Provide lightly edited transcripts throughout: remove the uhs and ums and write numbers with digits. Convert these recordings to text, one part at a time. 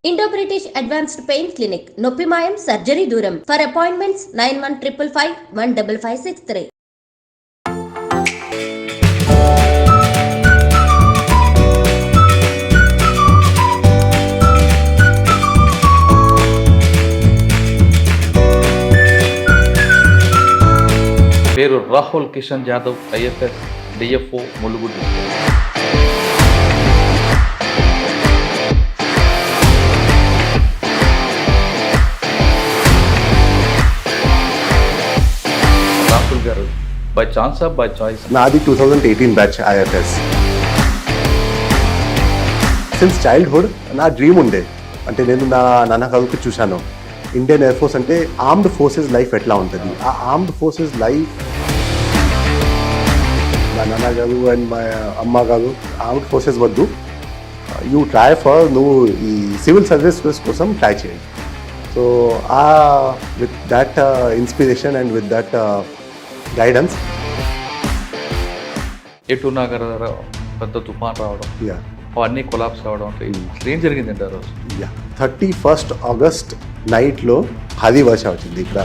Indo British advanced pain clinic, నొప్పి మాయం, surgery దూరం. For appointments 9155515563. పేరు రాహుల్ కిషన్ జాదవ్, IFS, DFO, ములుగు. రాహుల్ గారు, by chance of by choice? నాది 2018 బ్యాచ్ IFS. సిన్స్ చైల్డ్హుడ్ నా డ్రీమ్ ఉండే, అంటే నేను నా నాన్న కవికి చూశాను ఇండియన్ ఎయిర్ ఫోర్స్ అంటే ఆర్మ్డ్ ఫోర్సెస్ లైఫ్ ఎట్లా ఉంటుంది. ఆ ఆర్మ్డ్ ఫోర్సెస్ లైఫ్ మా నాన్న కాదు అండ్ మా అమ్మ కాదు, ఆర్మ్డ్ ఫోర్సెస్ వద్దు, యూ ట్రై ఫర్, నువ్వు ఈ సివిల్ సర్వీసెస్ కోసం ట్రై చేయండి. So with that inspiration and with that guidance ఎటు నాగర్ పెద్ద తుఫాన్ రావడం, అవన్నీ కొలాప్స్ కావడం, ఏం జరిగిందంటే ఆ రోజు? 31st August నైట్లో హది వర్ష వచ్చింది ఇక్కడ.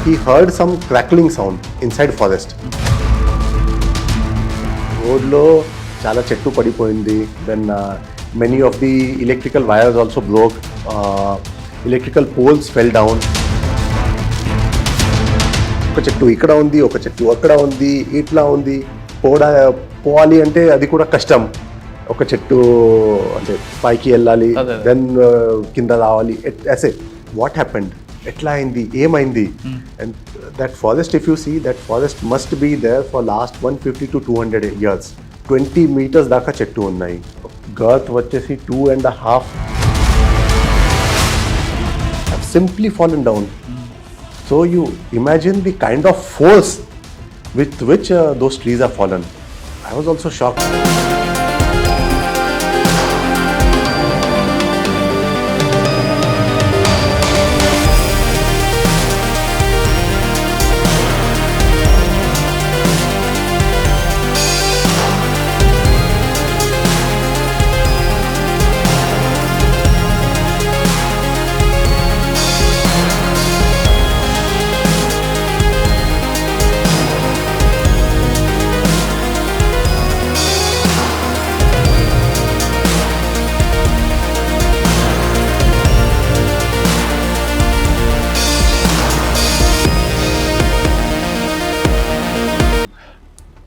He heard some crackling sound inside forest. రోడ్లో చాలా చెట్టు పడిపోయింది. Then many of the electrical wires also broke, electrical poles fell down. ఒక చెట్టు ఇక్కడ ఉంది, ఒక చెట్టు అక్కడ ఉంది, ఇట్లా ఉంది. పోవాలి అంటే అది కూడా కష్టం. ఒక చెట్టు అంటే పైకి వెళ్ళాలి, దెన్ కింద రావాలి. అసే వాట్ హ్యాపెండ్, ఎట్లా అయింది, ఏమైంది? And that forest, if you see, that forest must be there for last 150 to 200 years. 20 meters దాకా చెట్టు ఉన్నాయి. గర్త్ వచ్చేసి 2.5 simply fallen down. So you imagine the kind of force with which those trees are fallen. I was also shocked.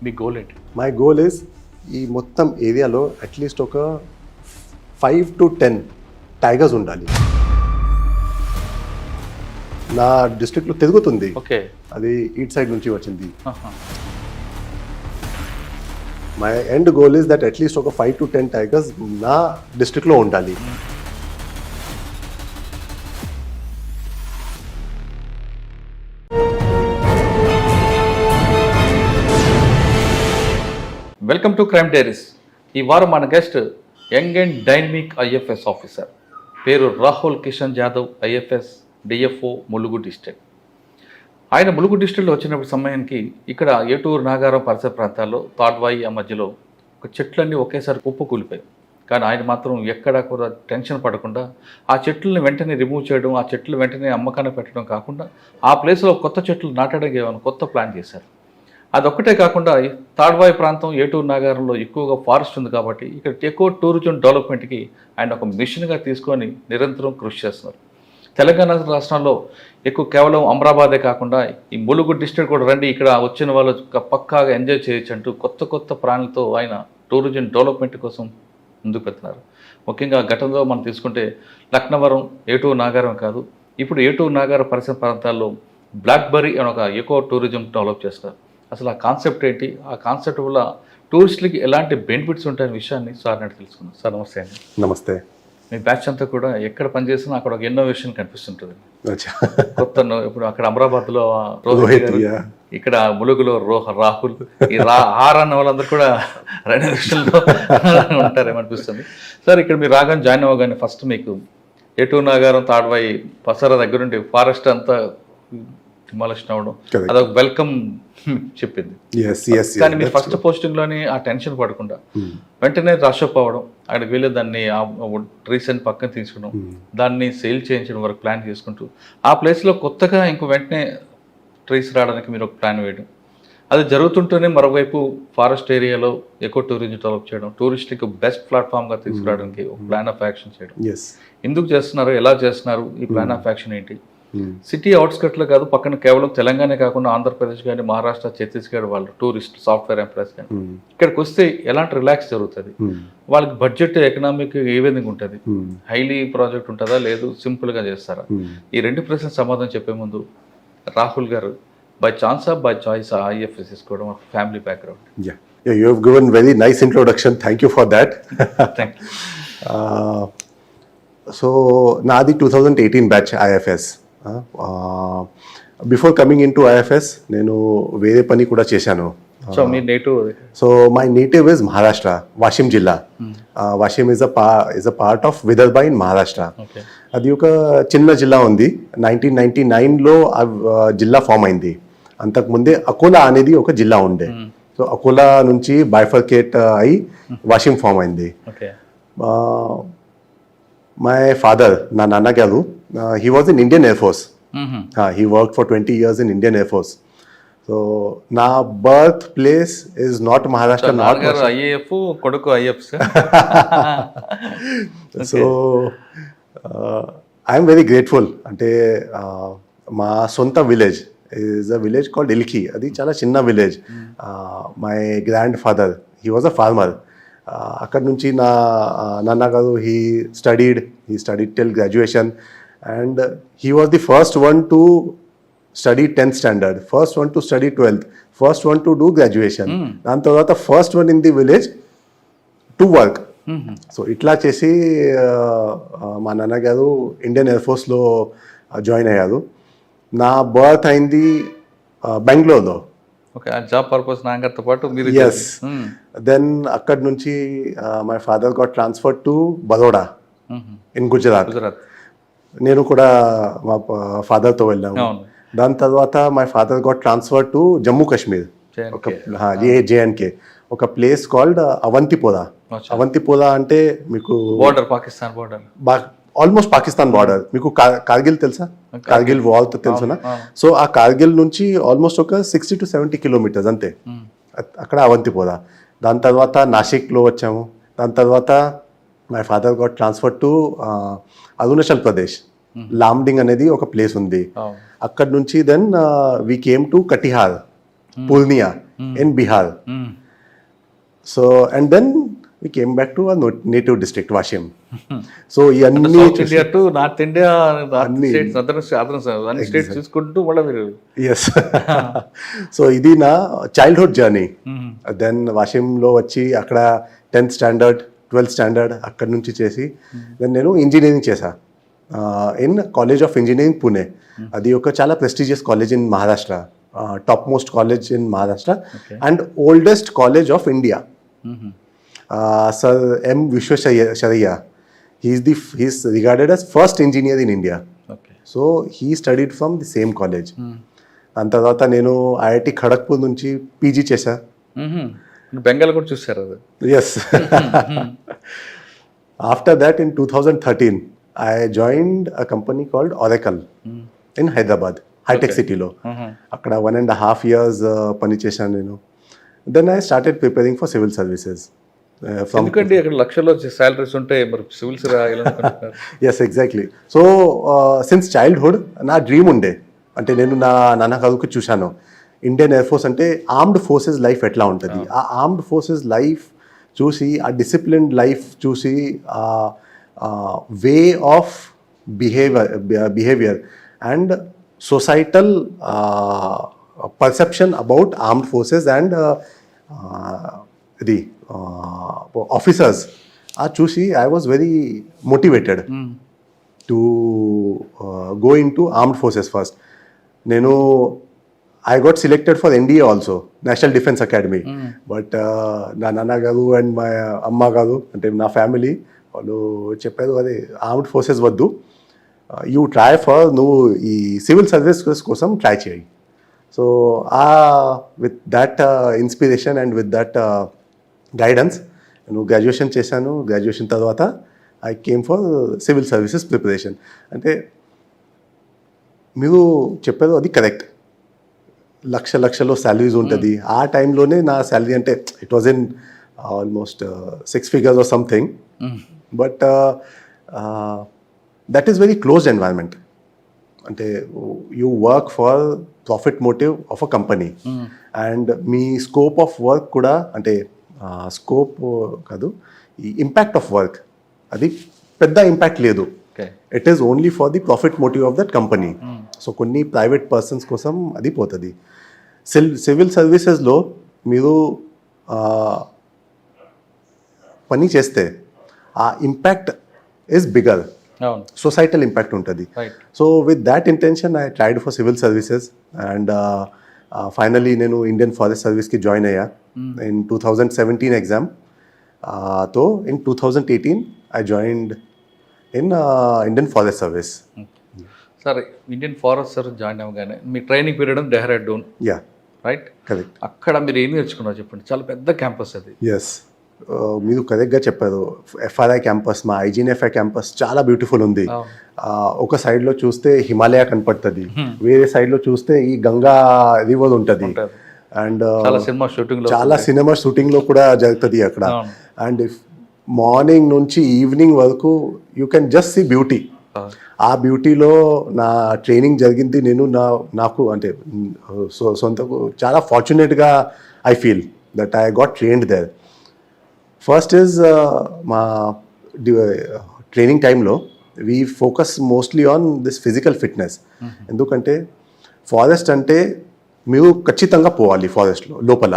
Me goal ఏంటి? My goal is ఈ మొత్తం ఏరియాలో at least ఒక 5 to 10 tigers ఉండాలి. నా డిస్ట్రిక్ట్లో తిరుగుతుంది. ఓకే, అది ఈట్ సైడ్ నుంచి వచ్చింది. My end goal is that at least ఒక 5 to 10 టైగర్స్ నా డిస్ట్రిక్ట్లో ఉండాలి. Welcome to crime diaries. ఈ వారం మన guest young and dynamic IFS officer, పేరు Rahul Kishan Jadhav, IFS, DFO, Mulugu district. ఆయన ములుగు డిస్ట్రిక్ట్లో వచ్చినప్పుడు సమయానికి ఇక్కడ ఏటూరు నాగారం పరిసర ప్రాంతాల్లో తాడ్వాయి ఆ మధ్యలో ఒక చెట్లన్నీ ఒకేసారి కుప్పకూలిపోయాయి. కానీ ఆయన మాత్రం ఎక్కడా కూడా టెన్షన్ పడకుండా ఆ చెట్లను వెంటనే రిమూవ్ చేయడం, ఆ చెట్లు వెంటనే అమ్మకాన్ని పెట్టడం కాకుండా ఆ ప్లేస్లో కొత్త చెట్లు నాటడానికి ఏమైనా కొత్త ప్లాన్ చేశారు. అదొక్కటే కాకుండా తాడ్వాయి ప్రాంతం ఏటూరు నాగారంలో ఎక్కువగా ఫారెస్ట్ ఉంది కాబట్టి ఇక్కడ ఎక్కువ టూరిజం డెవలప్మెంట్కి ఆయన ఒక మిషన్గా తీసుకొని నిరంతరం కృషి చేస్తున్నారు. తెలంగాణ రాష్ట్రంలో ఎక్కువ కేవలం అమరాబాదే కాకుండా ఈ ములుగు డిస్ట్రిక్ట్ కూడా రండి, ఇక్కడ వచ్చిన వాళ్ళు పక్కాగా ఎంజాయ్ చేయొచ్చు అంటూ కొత్త కొత్త ప్రాణులతో ఆయన టూరిజం డెవలప్మెంట్ కోసం ముందుకు పెడుతున్నారు. ముఖ్యంగా గతంలో మనం తీసుకుంటే లక్నవరం, ఏటూరు నాగారం కాదు, ఇప్పుడు ఏటూరు నాగారం పరిసర ప్రాంతాల్లో బ్లాక్బెర్రీ అని ఒక ఎకో టూరిజం డెవలప్ చేస్తారు. అసలు ఆ కాన్సెప్ట్ ఏంటి, ఆ కాన్సెప్ట్ వల్ల టూరిస్టులకి ఎలాంటి బెనిఫిట్స్ ఉంటాయనే విషయాన్ని సార్ నాటి తెలుసుకున్నాం. సార్ నమస్తే అండి. నమస్తే. మీ బ్యాచ్ అంతా కూడా ఎక్కడ పనిచేసినా అక్కడ ఒక ఇన్నోవేషన్ కనిపిస్తుంటుంది. కొత్త ఇప్పుడు అక్కడ అమరాబాద్లో రోహిత్, ఇక్కడ ములుగులో రాహుల్, ఈ అన్న వాళ్ళందరూ కూడా రెనోవేషన్లో ఉంటారేమనిపిస్తుంది. సార్ ఇక్కడ మీరు రాగానే జాయిన్ అవ్వగానే ఫస్ట్ మీకు ఏటూరు నాగారం, తాడ్వాయి, పసర దగ్గర నుండి ఫారెస్ట్ అంతా డిమాలిషన్ అవ్వడం Correct. అదొక వెల్కమ్ చెప్పింది. yes, కానీ మీరు that's ఫస్ట్ true. పోస్టింగ్లోని ఆ టెన్షన్ పడకుండా వెంటనే రష్ అప్ అవ్వడం, అక్కడికి వెళ్ళి దాన్ని రీసెంట్ పక్కన తీసుకోవడం, దాన్ని సేల్ చేయించడం వరకు ప్లాన్ చేసుకుంటూ ఆ ప్లేస్లో కొత్తగా ఇంకో వెంటనే ట్రీస్ రావడానికి మీరు ఒక ప్లాన్ వేయడం, అది జరుగుతుంటేనే మరోవైపు ఫారెస్ట్ ఏరియాలో ఎక్కువ టూరిజం డెవలప్ చేయడం, టూరిస్ట్కి బెస్ట్ ప్లాట్ఫామ్గా తీసుకురావడానికి ఒక ప్లాన్ ఆఫ్ యాక్షన్ చేయడం. yes ఎందుకు చేస్తున్నారు, ఎలా చేస్తున్నారు, ఈ ప్లాన్ ఆఫ్ యాక్షన్ ఏంటి? సిటీ అవుట్స్కట్లో కాదు, పక్కన కేవలం తెలంగాణ కాకుండా ఆంధ్రప్రదేశ్ కానీ మహారాష్ట్ర, ఛత్తీస్గఢ్ వాళ్ళు టూరిస్ట్ సాఫ్ట్వేర్ ఎంప్లాయీస్ కానీ ఇక్కడికి వస్తే ఎలాంటి రిలాక్స్ జరుగుతుంది, వాళ్ళకి బడ్జెట్ ఎకనామిక్ ఏ విధంగా ఉంటుంది, హైలీ ప్రాజెక్ట్ ఉంటుందా లేదు సింపుల్గా చేస్తారా? ఈ రెండు ప్రశ్నలు సమాధానం చెప్పే ముందు రాహుల్ గారు by chance of by choice IFS తీసుకోవడం, family background. yeah you have given very nice introduction, thank you for that. Thank you. So నాది 2018 batch IFS. Before coming into IFS నేను వేరే పని కూడా చేశాను. సో మీ నేటివ్? So my native is Maharashtra, Washim జిల్లా. Washim is a part of Vidarbha in Maharashtra. అది ఒక చిన్న జిల్లా ఉంది. 1999లో జిల్లా ఫామ్ అయింది. అంతకుముందే అకోలా అనేది ఒక జిల్లా ఉండే. సో అకోలా నుంచి బైఫర్కేట్ అయి వాషిం ఫామ్ అయింది. మై ఫాదర్, నా నాన్న గారు, he was in Indian Air Force. He worked for 20 years in Indian Air Force. So నా birth place is not Maharashtra, not IAF, కొడుకు IFS. So I'm very grateful. అంటే మా సొంత village is a village called Ilki. అది చాలా చిన్న village. My grandfather, he was a farmer. అక్కడ నుంచి నా నాన్నగారు he studied till graduation and he was the first one to study 10th standard, first one to study 12th, first one to do graduation. దాని తర్వాత first one in the village to work. So ఇట్లా చేసి మా నాన్నగారు Indian air ఫోర్స్లో join అయ్యారు. నా birth అయింది బెంగళూరులో. ఓకే, ఆ జాబ్ పర్పస్ నాన్నగారితో పాటు మీరు? ఎస్. దెన్ అక్కడి నుంచి my father got transfer to Baroda in Gujarat. నేను కూడా మా ఫాదర్తో వెళ్ళాము. దాని తర్వాత my father got transfer to Jammu Kashmir, ఒక JNK, ఒక ప్లేస్ కాల్డ్ అవంతిపోరా. అవంతిపోరా అంటే మీకు border, Pakistan border, almost Pakistan border. మీకు కార్గిల్ తెలుసా? కార్గిల్ వాల్ తెలుసునా? సో ఆ కార్గిల్ నుంచి ఆల్మోస్ట్ ఒక 60 to 70 కిలోమీటర్స్ అంతే. అక్కడ అవంతిపోరా. దాని తర్వాత నాసిక్లో వచ్చాము. దాని తర్వాత my father got transfer to Arunachal Pradesh, Lumding అనేది ఒక ప్లేస్ ఉంది. అక్కడ నుంచి then we came to Katihar, Purnia in Bihar. So and then we came back to our native district, Washim. So ఇవన్నీ south India to north India, అన్ని స్టేట్స్ చూసుకుంటూ మళ్ళీ మీరు? ఎస్. సో ఇది నా చైల్డ్హుడ్ జర్నీ. దెన్ వాషింలో వచ్చి అక్కడ 10th స్టాండర్డ్, 12th స్టాండర్డ్ అక్కడ నుంచి చేసి దెన్ నేను ఇంజనీరింగ్ చేశా in college of engineering Pune. అది ఒక చాలా prestigious college in Maharashtra, top most college in Maharashtra and oldest college of India. Sir M. Vishwasharaya, he is regarded as first engineer in India. Okay. So he studied from the same college. దాని తర్వాత నేను IIT Kharagpur నుంచి PG చేశా. బెంగాల్ కూడా చూసారు అది? Yes. After that in 2013 I joined a company called Oracle in Hyderabad, హైటెక్ సిటీలో. అక్కడ 1.5 years పని చేశాను నేను. Then I started preparing for civil services. ఎందుకంటే అక్కడ లక్షల్లో శాలరీస్ ఉంటాయి, మరి సివిల్స్ రాయాలనుకుంటున్నారు? Yes, exactly. So since childhood నా డ్రీమ్ ఉండే. అంటే నేను నా నాన్న కదుకు చూశాను ఇండియన్ ఎయిర్ ఫోర్స్ అంటే ఆర్మ్డ్ ఫోర్సెస్ లైఫ్ ఎట్లా ఉంటుంది. ఆ ఆర్మ్డ్ ఫోర్సెస్ లైఫ్ చూసి, ఆ డిసిప్లిన్డ్ లైఫ్ చూసి, way of behaviour and societal perception about armed forces and ఇది ఆఫీసర్స్ చూసి I was very motivated to go into armed forces first. నేను I got selected for NDA also, national defence academy. But నా నాన్న గారు and మా అమ్మ గారు అంటే నా ఫ్యామిలీ వాళ్ళు చెప్పారు అదే ఆర్మ్డ్ ఫోర్సెస్ వద్దు, యూ ట్రై ఫర్ నువ్వు ఈ సివిల్ సర్వీసెస్ కోసం ట్రై చేయి. So with that inspiration and with that guidance నేను గ్రాడ్యుయేషన్ చేశాను. గ్రాడ్యుయేషన్ తర్వాత I came for civil services preparation. అంటే మీరు చెప్పారు అది కరెక్ట్, లక్షలో శాలరీస్ ఉంటుంది. ఆ టైంలోనే నా శాలరీ అంటే it was in almost 6 figures or something. But that is very closed environment. అంటే you work for profit motive of a company and మీ స్కోప్ ఆఫ్ వర్క్ కూడా అంటే స్కోప్ కాదు, ఈ ఇంపాక్ట్ ఆఫ్ వర్క్ అది పెద్ద ఇంపాక్ట్ లేదు. It is only for the profit motive of that company. So కొన్ని ప్రైవేట్ పర్సన్స్ కోసం అది పోతుంది. సివిల్ సర్వీసెస్లో మీరు పని చేస్తే ఆ impact is bigger, societal impact ఉంటుంది. So with that intention I tried for civil services and finally నేను ఇండియన్ ఫారెస్ట్ సర్వీస్కి జాయిన్ అయ్యా ఇన్ 2017 ఎగ్జామ్. తో in 2018 I joined in Indian forest service. సరే, ఇండియన్ ఫారెస్ట్ సర్వీస్ జాయిన్ అవ్వగానే మీ training period Dehradun, yeah right? Correct. అక్కడ మీరు ఏం నేర్చుకున్నారో చెప్పండి. చాలా పెద్ద క్యాంపస్ అది. ఎస్, మీరు కరెక్ట్గా చెప్పారు. ఎఫ్ఆర్ఐ క్యాంపస్, మా ఐజీఎఫ్ఐ క్యాంపస్ చాలా బ్యూటిఫుల్ ఉంది. ఒక సైడ్లో చూస్తే హిమాలయ కనపడుతుంది, వేరే సైడ్లో చూస్తే ఈ గంగా రివర్ ఉంటుంది. అండ్ చాలా సినిమా షూటింగ్లో కూడా జరుగుతుంది అక్కడ. అండ్ మార్నింగ్ నుంచి ఈవినింగ్ వరకు you can just see beauty. ఆ బ్యూటీలో నా ట్రైనింగ్ జరిగింది. నేను నాకు అంటే సొంతకు చాలా ఫార్చునేట్గా I feel that I got trained there. First is మా ట్రైనింగ్ టైంలో we focus mostly on this physical fitness. ఎందుకంటే ఫారెస్ట్ అంటే మీరు ఖచ్చితంగా పోవాలి ఫారెస్ట్లో లోపల.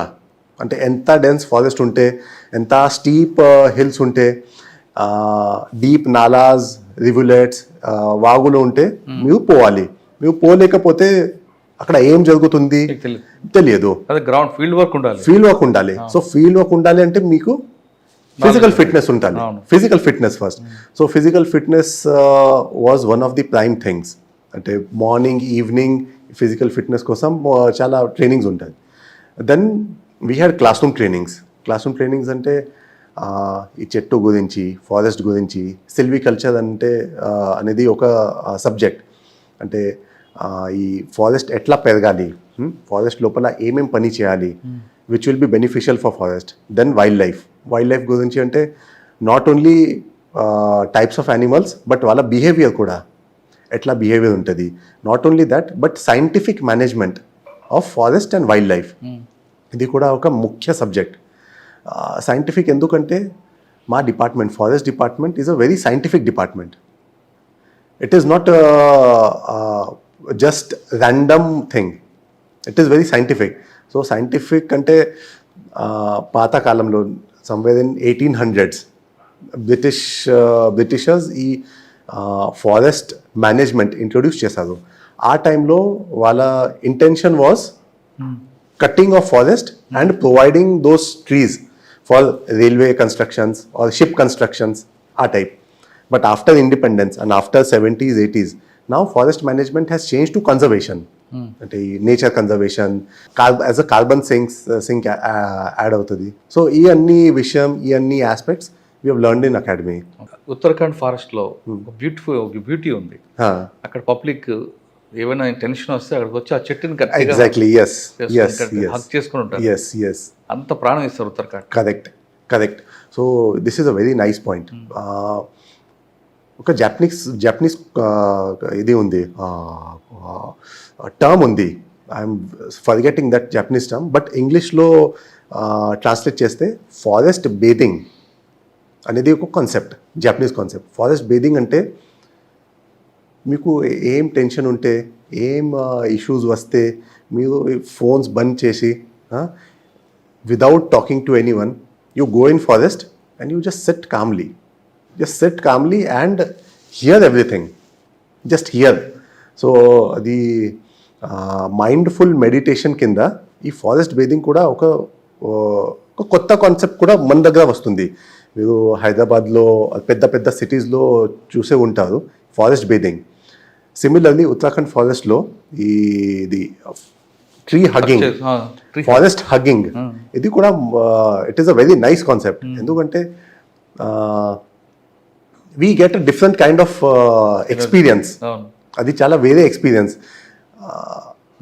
అంటే ఎంత డెన్స్ ఫారెస్ట్ ఉంటే, ఎంత స్టీప్ హిల్స్ ఉంటే, డీప్ నాలాస్, రివులెట్స్, వాగులు ఉంటే మీరు పోవాలి. మీరు పోలేకపోతే అక్కడ ఏం జరుగుతుంది తెలియదు. గ్రౌండ్ ఫీల్డ్ వర్క్ ఉండాలి. సో ఫీల్డ్ వర్క్ ఉండాలి అంటే మీకు ఫిజికల్ ఫిట్నెస్ ఉండాలి. Physical fitness first. So physical fitness was one of the prime things. అంటే మార్నింగ్ ఈవినింగ్ ఫిజికల్ ఫిట్నెస్ కోసం చాలా ట్రైనింగ్స్ ఉంటాయి. Then we had classroom trainings అంటే ఈ చెట్టు గురించి, ఫారెస్ట్ గురించి, సిల్వికల్చర్ అంటే అనేది ఒక సబ్జెక్ట్. అంటే ఈ ఫారెస్ట్ ఎట్లా పెరగాలి, ఫారెస్ట్ లోపల ఏమేం పని చేయాలి, which will be beneficial for forest. Then wildlife గురించి అంటే not only types of animals but వాళ్ళ బిహేవియర్ కూడా ఎట్లా బిహేవియర్ ఉంటుంది. Not only that but scientific management of forest and wildlife, ఇది కూడా ఒక ముఖ్య సబ్జెక్ట్. సైంటిఫిక్ ఎందుకంటే మా department, forest department is a very scientific department. It is not just random thing, it is very scientific. So scientific అంటే పాతకాలంలో somewhere in 1800s Britishers ఈ forest management introduce చేశారు. ఆ టైంలో వాళ్ళ intention was cutting of forest and providing those trees for railway constructions or ship constructions, ఆ type. But after independence and after 70s 80s now forest management has changed to conservation. అంటే ఈ nature conservation, as a carbon sync add అవుతుంది. So ఈ అన్ని aspects we have learned in academy. Uttarakhand ఫారెస్ట్లో beauty ఉంది. అక్కడ public ఏమైనా tension వస్తే అక్కడికి వచ్చి ఆ చెట్టుని ఎగ్జాక్ట్లీ హక్ చేసుకుని ఉంటారు. yes అంత ప్రాణం ఇస్తారు Uttarakhand. Correct. So this is a very nice point. ఒక జపనీస్ ఇది ఉంది, టర్మ్ ఉంది. I'm forgetting that Japanese term, but ఇంగ్లీష్లో ట్రాన్స్లేట్ చేస్తే ఫారెస్ట్ బేదింగ్ అనేది ఒక concept, Japanese concept. Forest bathing అంటే మీకు ఏం టెన్షన్ ఉంటే, ఏం ఇష్యూస్ వస్తే మీరు ఫోన్స్ బంద్ చేసి without talking to anyone you go in forest and you just sit calmly and hear everything. Just hear. So అది మైండ్ఫుల్ మెడిటేషన్ కింద ఈ ఫారెస్ట్ బేదింగ్ కూడా ఒక కొత్త కాన్సెప్ట్ కూడా మన దగ్గర వస్తుంది. మీరు హైదరాబాద్లో పెద్ద సిటీస్లో చూసే ఉంటారు ఫారెస్ట్ బేదింగ్. సిమిలర్లీ ఉత్తరాఖండ్ ఫారెస్ట్లో ఇది ట్రీ హగ్గింగ్, ఫారెస్ట్ హగ్గింగ్, ఇది కూడా it is a very nice concept. ఎందుకంటే we get a different kind of experience. అది చాలా వేరే experience.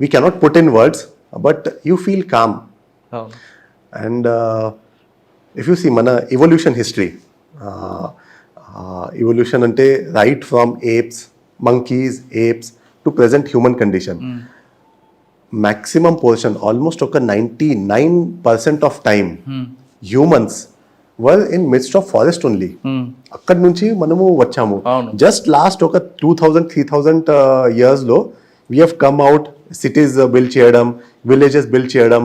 We cannot put in words, but you feel calm. And if you see మన evolution history, evolution అంటే right from apes, monkeys, apes to present human condition. Maximum portion, almost ఒక 99% of time, humans were in midst of forest only. అక్కడి నుంచి మనము వచ్చాము. Just last ఒక 2000-3000 years లో we have come out, cities build చేయడం, villages build చేయడం,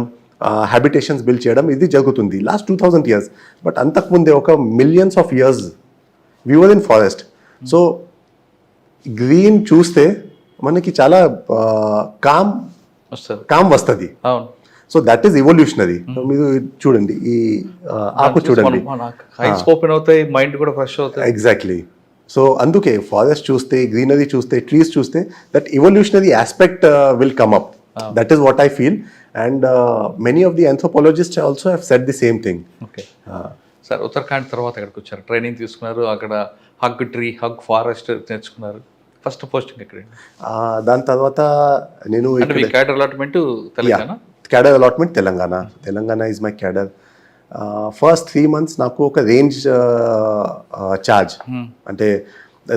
habitations build చేయడం, ఇది జరుగుతుంది లాస్ట్ 2000 years. బట్ అంతకుముందే ఒక millions of years we were in forest. So green చూస్తే మనకి చాలా కామ్ వస్తుంది. So that is evolutionary. మీరు చూడండి, ఈ ఆకు చూడండి, మైండ్ కూడా ఫ్రెష్ అవుతుంది. ఎగ్జాక్ట్లీ. సో అందుకే ఫారెస్ట్ చూస్తే, గ్రీనరీ చూస్తే, ట్రీస్ చూస్తే that evolutionary aspect will come up. That is what I feel. And many of the anthropologist also have said the same thing. Okay sir, Uttarakhand తర్వాత ఎక్కడికి వచ్చారు? Training తీసుకున్నారు, అక్కడ హగ్ ట్రీ, హగ్ ఫారెస్ట్ నేర్చుకున్నారు. First posting ఎక్కడ? దాని తర్వాత నేను cadre allotment Telangana. Cadre allotment Telangana. Telangana is my cadre. First 3 months నాకు ఒక రేంజ్ ఛార్జ్, అంటే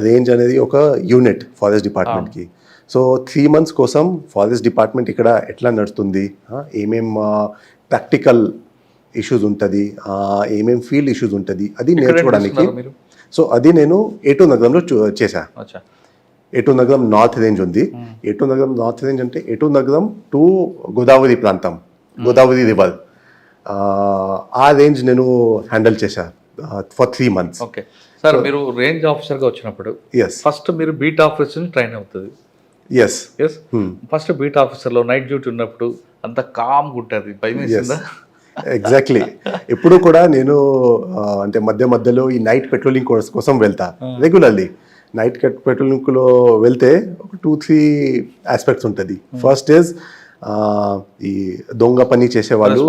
రేంజ్ అనేది ఒక యూనిట్ ఫారెస్ట్ డిపార్ట్మెంట్కి. సో 3 months కోసం ఫారెస్ట్ డిపార్ట్మెంట్ ఇక్కడ ఎట్లా నడుస్తుంది, ఏమేం ప్రాక్టికల్ ఇష్యూస్ ఉంటుంది, ఏమేం ఫీల్డ్ ఇష్యూస్ ఉంటుంది, అది నేర్చుకోవడానికి. సో అది నేను ఏటూ నగరంలో చేశా. ఏటూ నగరం నార్త్ రేంజ్ ఉంది. ఏటూ నగరం నార్త్ రేంజ్ అంటే ఏటూ నగరం టు గోదావరి ప్రాంతం, గోదావరి రివర్, ఆ రేంజ్ నేను హ్యాండిల్ చేశా ఫర్ 3 months. ఓకే సార్, మీరు రేంజ్ ఆఫీసర్గా వచ్చినప్పుడు ఫస్ట్ మీరు బీట్ ఆఫీసర్ ట్రైన్ అవుతుంది. ఎస్. ఫస్ట్ బీట్ ఆఫీసర్లో నైట్ డ్యూటీ ఉన్నప్పుడు అంత కామ్గా ఉంటుంది, భయం వేసిందా? ఎగ్జాక్ట్లీ. ఎప్పుడు కూడా నేను అంటే మధ్యలో ఈ నైట్ పెట్రోలింగ్ కోసం వెళ్తా రెగ్యులర్లీ. నైట్ పెట్రోలింగ్లో వెళ్తే ఒక 2-3 ఆస్పెక్ట్స్ ఉంటుంది. ఫస్ట్ ఈజ్ ఈ దొంగ పని చేసేవాళ్ళు,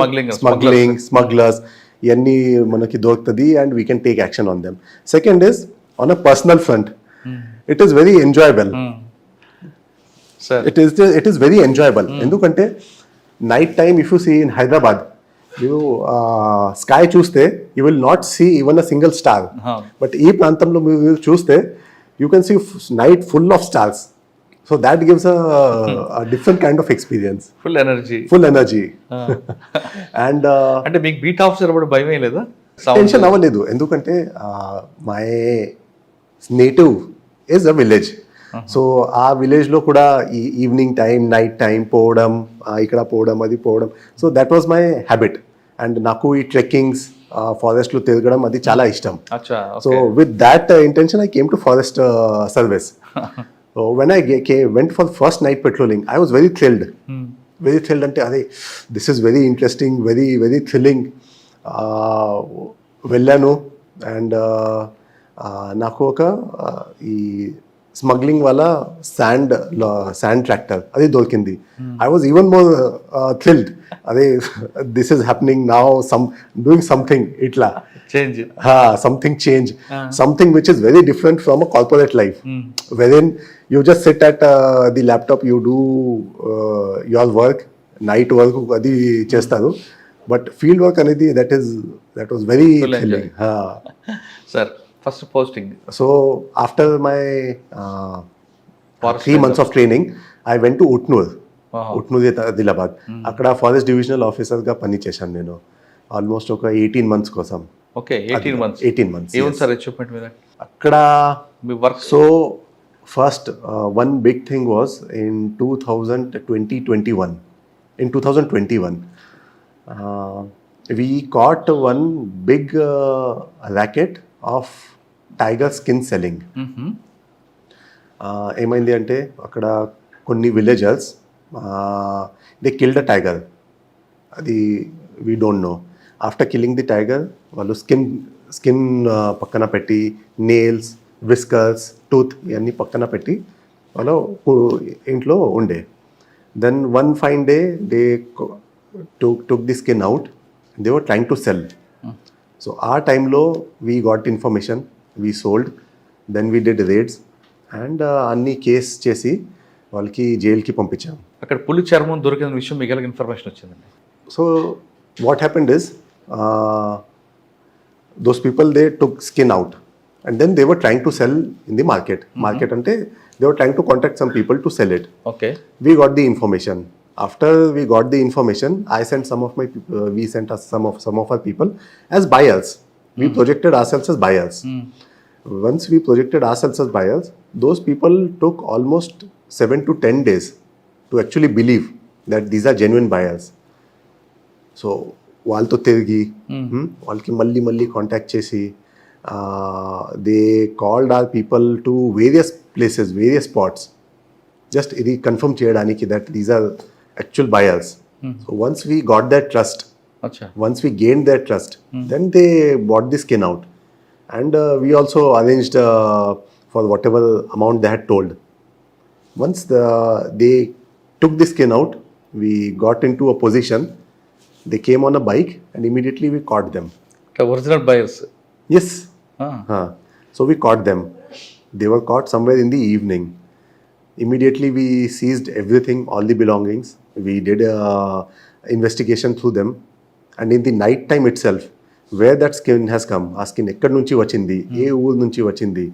స్మగ్లర్స్, ఇవన్నీ మనకి దొరుకుతుంది and we can take action on them. Second is on a personal front, it is very enjoyable. It is very enjoyable. ఎందుకంటే night time if you see in Hyderabad, you sky చూస్తే you will not see even a single star. But ఈ ప్రాంతంలో మీరు చూస్తే you can see night full of stars. So that gives a different kind of experience. Full energy. And అంటే మీకు beat officer కూడా భయమే లేదా? టెన్షన్ అవ్వలేదు. ఎందుకంటే my native is a village. So ఆ విలేజ్లో కూడా ఈ ఈవినింగ్ టైం, నైట్ టైం పోవడం, ఇక్కడ పోవడం, అది పోవడం, so that was my habit. And నాకు ఈ ట్రెక్కింగ్స్, ఫారెస్ట్లో తిరగడం అది చాలా ఇష్టం. So with that intention I came to forest service. So when I went for first night patrolling I was very thrilled. అంటే అదే this is very interesting, very thrilling. వెళ్ళాను అండ్ నాకు ఒక ఈ స్మగ్లింగ్ వల్ల శాండ్ ట్రాక్టర్ అది దొరికింది. I was even more thrilled. అదే this is happening now, doing something ఇట్లా something which is very different from a corporate life, వెరెన్ you just SIT at the laptop, you do your work, night work అది చేస్తారు. But field work అనేది that was very thrilling. Sir first posting. So after my 3 months of training, I went to Utnur, Adilabad. అక్కడ forest divisional ఆఫీసర్గా పని చేశాను నేను almost ఒక 18 months కోసం. Okay, 18 months. ఏం సార్ అచీవ్మెంట్ మీద అక్కడ మీ work? So first one big thing was in 2021. In 2021, we caught one big racket of tiger skin selling. ఏమైంది అంటే అక్కడ కొన్ని villagers they killed a tiger. అది we don't know. After killing the tiger వాళ్ళు skin పక్కన పెట్టి, nails, viscous, tooth ఇవన్నీ పక్కన పెట్టి వాళ్ళు ఇంట్లో ఉండే. Then one fine day they took the skin out. They were trying to sell. So our టైంలో we got information, we sold, then we did raids and అన్ని కేస్ చేసి వాళ్ళకి జైలుకి పంపించాం. అక్కడ పులి చర్మం దొరికిన విషయం మీకు ఇన్ఫర్మేషన్ వచ్చిందండి? So what happened is those people, they took skin out and then they were trying to sell in the market. Market ante they were trying to contact some people to sell it. Okay. We got the information. After we got the information, I sent some of my people, we sent us some of our people as buyers. We projected ourselves as buyers. Once we projected ourselves as buyers, those people took almost 7 to 10 days to actually believe that these are genuine buyers. So వాళ్ళతో తిరిగి వాళ్ళకి మళ్ళీ contact చేసి they called our people to various places, various spots, just ఇది confirm చేయడానికి that these are actual buyers. So once we got their trust, once we gained their trust, then they bought the skin out. And we also arranged for whatever amount they had told. Once they took the skin out, we got into a position. They came on a bike and immediately we caught them. The original buyers? Yes. So we caught them. They were caught somewhere in the evening. Immediately we seized everything, all the belongings. We did investigation through them. And in the night time itself, where that skin has come, ఆ skin ఎక్కడి నుంచి వచ్చింది, ఏ ఊరు నుంచి వచ్చింది,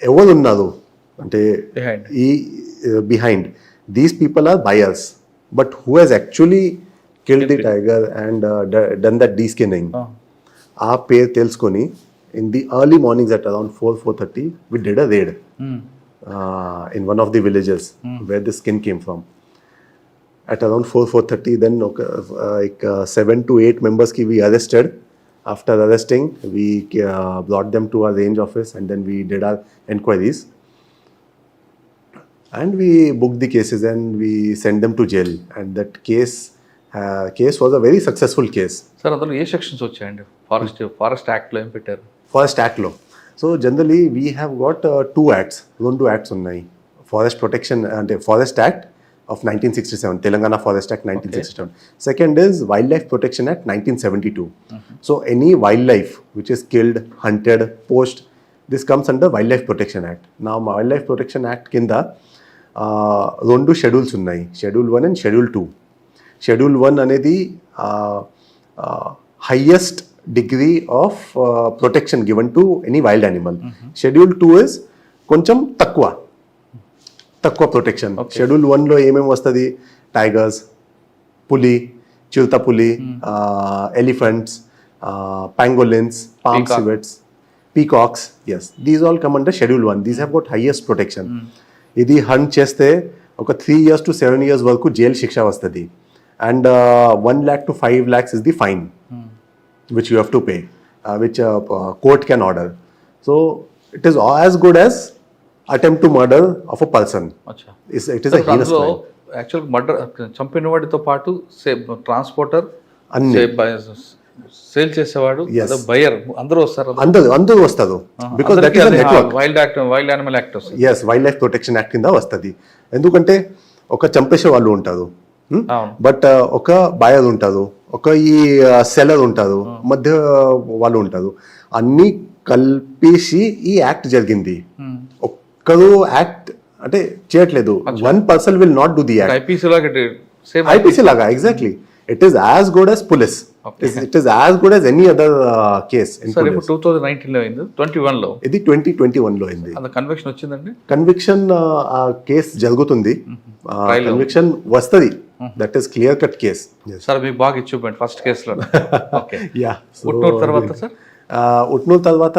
ఎవరు ఉన్నారు అంటే ఈ behind, these people are buyers. But who has actually killed the tiger and done that deskinning, ఆ పేరు తెలుసుకొని in the early mornings at around 4:30, we did a raid in one of the villages where the skin came from. At around 4:30, then 7 to 8 members ki we arrested. After arresting, we brought them to our range office and then we did our enquiries. And we booked the cases and we sent them to jail. And that case was a very successful case. Sir, అందులో ఏ sections వచ్చాయండి? Forest యాక్ట్లో ఏం పెట్టారు? Forest యాక్ట్లో so generally we have got 2 acts, 2 acts ఉన్నాయి. Forest protection అంటే forest act of 1967, Telangana Forest Act 1967. Okay. Second is Wildlife Protection Act 1972. So any wildlife which is killed, hunted, poached, this comes under Wildlife Protection Act. Now Wildlife Protection Act kinda రెండు schedules ఉన్నాయి, schedule 1 and schedule 2. Schedule 1 అనేది highest degree of protection given to any wild animal. Schedule 2 is కొంచెం తక్కువ protection. Schedule 1లో ఏమేమి వస్తుంది? Tigers, పులి, చిరుత పులి, elephants, pangolins, palm civets, peacocks. Yes, these all come under schedule 1. These have got highest protection. ఇది hunt చేస్తే ఒక 3 years to 7 years వరకు జైలు శిక్ష వస్తుంది. And 1 lakh to 5 lakhs is the fine which you have to pay, which court can order. So it is as good as attempt to murder of a person. It is a heinous crime. Actual murder, చంపిన వాడితో పాటు transporter, sale చేసేవాడు, buyer, అందరూ వస్తారు. అందరూ వస్తారు. Because that is network. Wild animal act వస్తుంది. yes, wild life protection act కింద వస్తుంది. ఎందుకంటే ఒక చంపేసే వాళ్ళు ఉంటారు, బట్ ఒక బయర్ ఉంటారు, ఒక ఈ సెల్లర్ ఉంటారు, మధ్య వాళ్ళు ఉంటారు. అన్ని కలిపేసి ఈ యాక్ట్ జరిగింది. ఒక్కరు యాక్ట్ అంటే చేయట్లేదు. 1 person will not do the act. IPC లాగా exactly. It is as good as police. It is as good as any other case in police. Sir, ఇప్పుడు 2019లో అయింది, 21లో ఇది 2021లో అయింది. అంత కన్విక్షన్ వచ్చిందండి? కన్విక్షన్ కేస్ జరుగుతుంది, కన్విక్షన్ వస్తుంది. That is clear cut case. Sir మీకు బాగా ఇచ్చుకోండి ఫస్ట్ కేసులో. యా. ఉట్నూరు తర్వాత సార్? ఉట్నూరు తర్వాత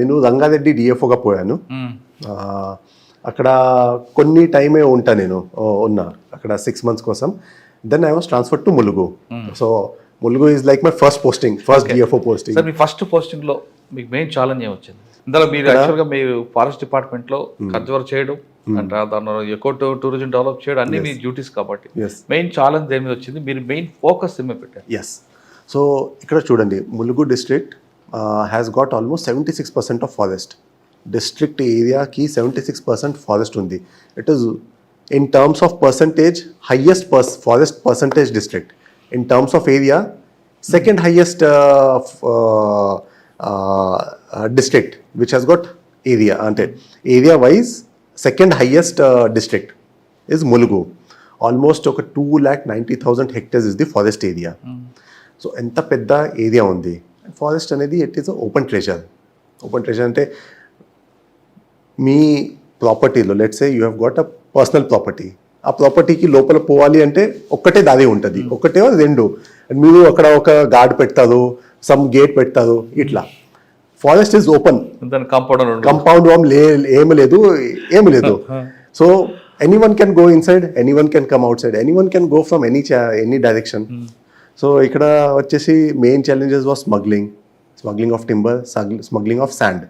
నేను రంగారెడ్డి డిఎఫ్ఓగా పోయాను. అక్కడ కొన్ని టైమే ఉంటా, నేను ఉన్నా అక్కడ 6 months కోసం. Then I was transferred to Mulugu. So Mulugu is like my first posting, first DFO posting. Sir, me first posting లో మీకు మెయిన్ ఛాలెంజ్ ఏం వచ్చింది? ఇందులో మీరు యాక్చువల్గా మీరు ఫారెస్ట్ డిపార్ట్మెంట్ లో కన్జర్వ్ చేయడం అంటే దాని ఎకో టూరిజం డెవలప్ చేయడం అన్ని మీ డ్యూటీస్ కాబట్టి మెయిన్ ఛాలెంజ్ దేని మీద వచ్చింది? మీరు మెయిన్ ఫోకస్ ఏమే పెట్టారు? ఎస్. సో ఇక్కడ చూడండి, Mulugu district has got almost 76% of forest. District ఏరియాకి 76% ఫారెస్ట్ ఉంది. It is in terms of percentage highest forest percentage district. In terms of area second highest district which has got area, అంటే area wise second highest district is Mulugu. Almost ఒక 2,90,000 hectares is the forest area. So ఎంత పెద్ద area ఉంది. Forest అనేది it is open treasure. Open treasure అంటే మీ ప్రాపర్టీలో let's say you have got a personal property, ఆ ప్రాపర్టీకి లోపల పోవాలి అంటే ఒక్కటే దారి ఉంటుంది, ఒకటే రెండు. మీరు అక్కడ ఒక గార్డ్ పెడతారు, సమ్ గేట్ పెడతారు, ఇట్లా. ఫారెస్ట్ ఈజ్ ఓపెన్, కంపౌండ్ వామ్ ఏమి లేదు. So anyone can go inside, anyone can come outside, anyone can go from any direction. So ఇక్కడ వచ్చేసి main challenges was smuggling of timber, smuggling of sand.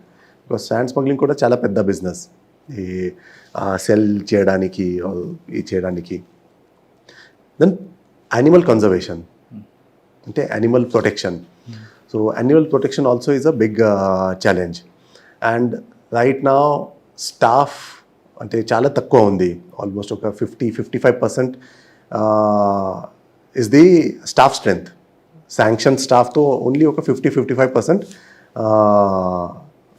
Because sand smuggling కూడా చాలా పెద్ద business, ఈ sell చేయడానికి, ఇది చేయడానికి. దెన్ యానిమల్ కన్జర్వేషన్ అంటే animal protection. So animal protection also is a big challenge. And right now staff అంటే చాలా తక్కువ ఉంది. ఆల్మోస్ట్ ఒక 55% is the staff strength. Sanction స్టాఫ్తో ఓన్లీ ఒక 55%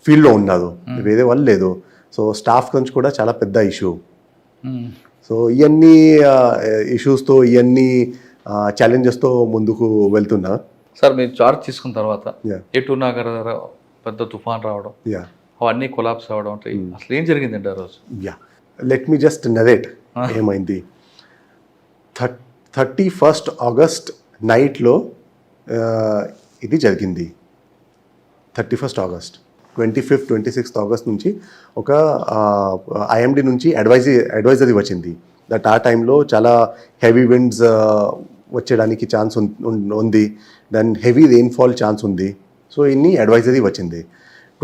ఫీల్డ్లో ఉన్నారు, వేరే వాళ్ళు లేదు. సో స్టాఫ్ గురించి కూడా చాలా పెద్ద ఇష్యూ. సో ఇవన్నీ ఇష్యూస్తో, ఇవన్నీ ఛాలెంజెస్తో ముందుకు వెళ్తున్నా. సార్ మీరు చార్జ్ తీసుకున్న తర్వాత ఎటు నగర పెద్ద తుఫాన్ రావడం, అవన్నీ కొలాప్స్ అవ్వడం, అసలు ఏం జరిగిందండి ఆ రోజు? లెట్ మీ జస్ట్ నరేట్ ఏమైంది. 31st August నైట్లో ఇది జరిగింది. 31st August, 25th 26th August నుంచి ఒక ఐఎండి నుంచి అడ్వైజరీ వచ్చింది దట్ ఆ టైంలో చాలా హెవీ విండ్స్ వచ్చేయడానికి ఛాన్స్ ఉంది, దెన్ హెవీ రెయిన్ఫాల్ ఛాన్స్ ఉంది. సో ఇన్ని అడ్వైజరీ వచ్చింది.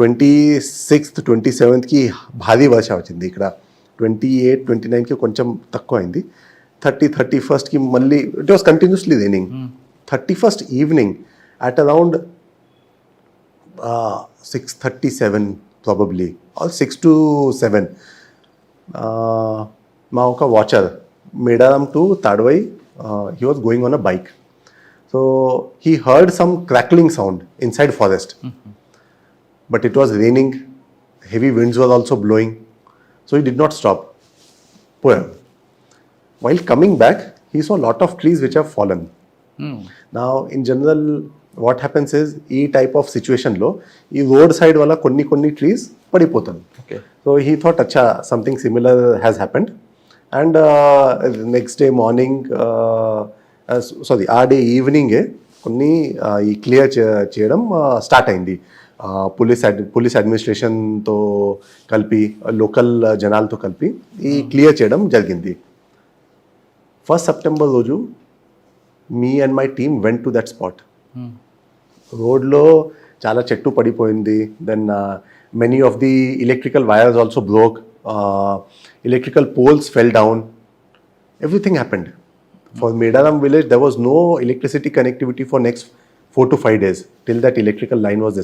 26th 27th భారీ వర్షం వచ్చింది. ఇక్కడ 28 29 కొంచెం తక్కువ అయింది. 31st మళ్ళీ it was continuously raining. 31st evening at around 6:37 probably or 6 to 7 మా ఒక watcher Medaram to Tadvai, he was going on a bike. So he heard some crackling sound inside forest. But it was raining, heavy winds were also blowing, so he did not stop. While coming back, he saw a lot of trees which have fallen. Now, in general, what happens is, ee type of situation lo, ee road side wala konni trees padipotan. Okay. So he thought, acha, something similar has happened. And next day morning, ఆ day evening కొన్ని ఈ clear చేయడం start అయింది. Police అడ్మినిస్ట్రేషన్తో కలిపి, local జనాలతో కలిపి ఈ clear చేయడం జరిగింది. 1st September రోజు me and my team went to that spot. రోడ్లో చాలా చెట్టు పడిపోయింది. Then many of the electrical wires also broke, electrical poles fell down, everything happened. For Medaram village, there was no electricity connectivity for next 4 to 5 days till that electrical line was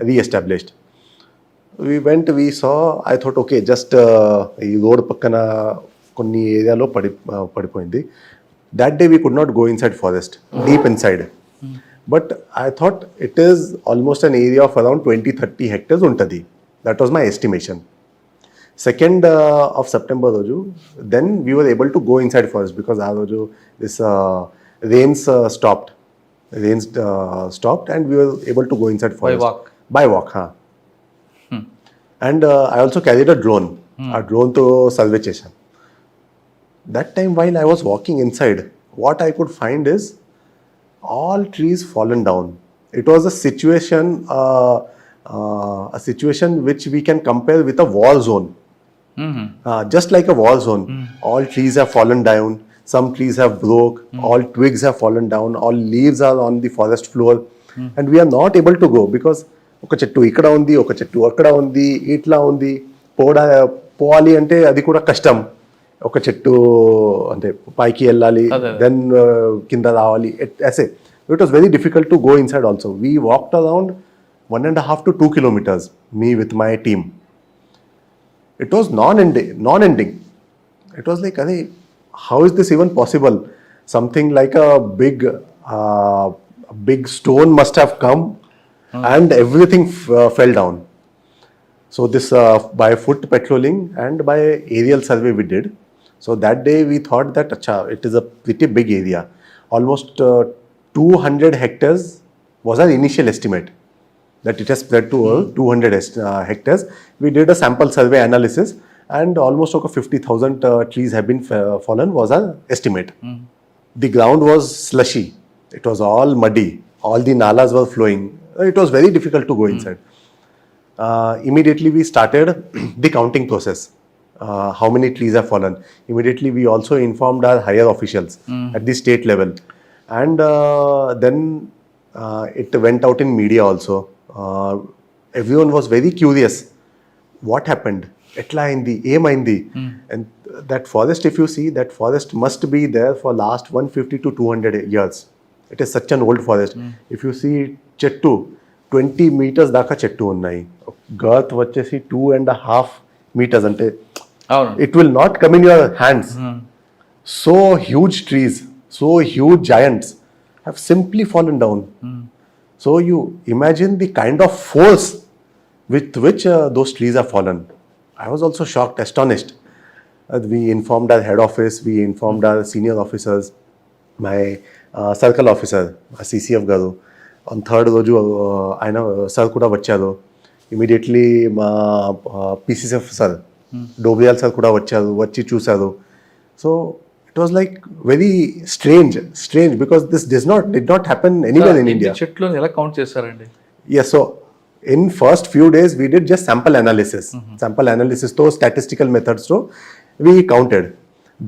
re-established. We went, we saw, I thought, okay, just ee road pakkana konni area lo padipoindi. That day we could not go inside forest, deep inside. But I thought it is almost an area of around 20-30 hectares untadi. That was my estimation. 2nd of September roju, then we were able to go inside forest because aa roju this rains stopped. Rains stopped and we were able to go inside forest. By walk, huh? And I also carried a drone. A drone to survey chesam. That time while I was walking inside, what I could find is all trees fallen down. It was a situation which we can compare with a war zone. Just like a war zone, all trees have fallen down, some trees have broke, all twigs have fallen down, all leaves are on the forest floor, and we are not able to go because ఒక చెట్టు ఇక్కడ ఉంది, ఒక చెట్టు అక్కడ ఉంది, ఇట్లా ఉంది. పోవాలి అంటే అది కూడా కష్టం. ఒక చెట్టు అంటే పైకి వెళ్ళాలి, దెన్ కింద రావాలి. It was very difficult to go inside also. We walked around 1.5 to 2 kilometers, me with my team. It was non-ending. It was like, "Arey, how is this even possible? Something like a big stone must have come and everything fell down." So this by foot patrolling and by aerial survey we did. So that day we thought that it is a pretty big area. Almost 200 hectares was our initial estimate. That it has spread to 200 hectares. We did a sample survey analysis and almost over 50,000 trees have been fallen was our estimate. The ground was slushy. It was all muddy. All the nalas were flowing. It was very difficult to go inside. Immediately we started the counting process. How many trees have fallen. Immediately we also informed our higher officials at the state level. And then it went out in media also. Everyone was very curious. What happened? Etla aindi, em aindi. And that forest, if you see, that forest must be there for last 150 to 200 years. It is such an old forest. If you see chettu, 20 meters daka chettu unnai. Girth vachesi 2.5 meters ante. It will not come in your hands. So huge trees, so huge giants have simply fallen down. So you imagine the kind of force with which those trees have fallen. I was also shocked, astonished. We informed our head office, we informed our senior officers, my circle officer, CCF garu. On third roju, I know sir kuda vacharu. Immediately ma PCF sir, Dobriyal sir kuda vacharu, vachi chusaru. So it was like very strange because this did not happen anywhere in India. చెట్లను ఎలా count చేశారండి? Yes, so in first few days we did just sample analysis. Sample analysis to statistical methods to we counted.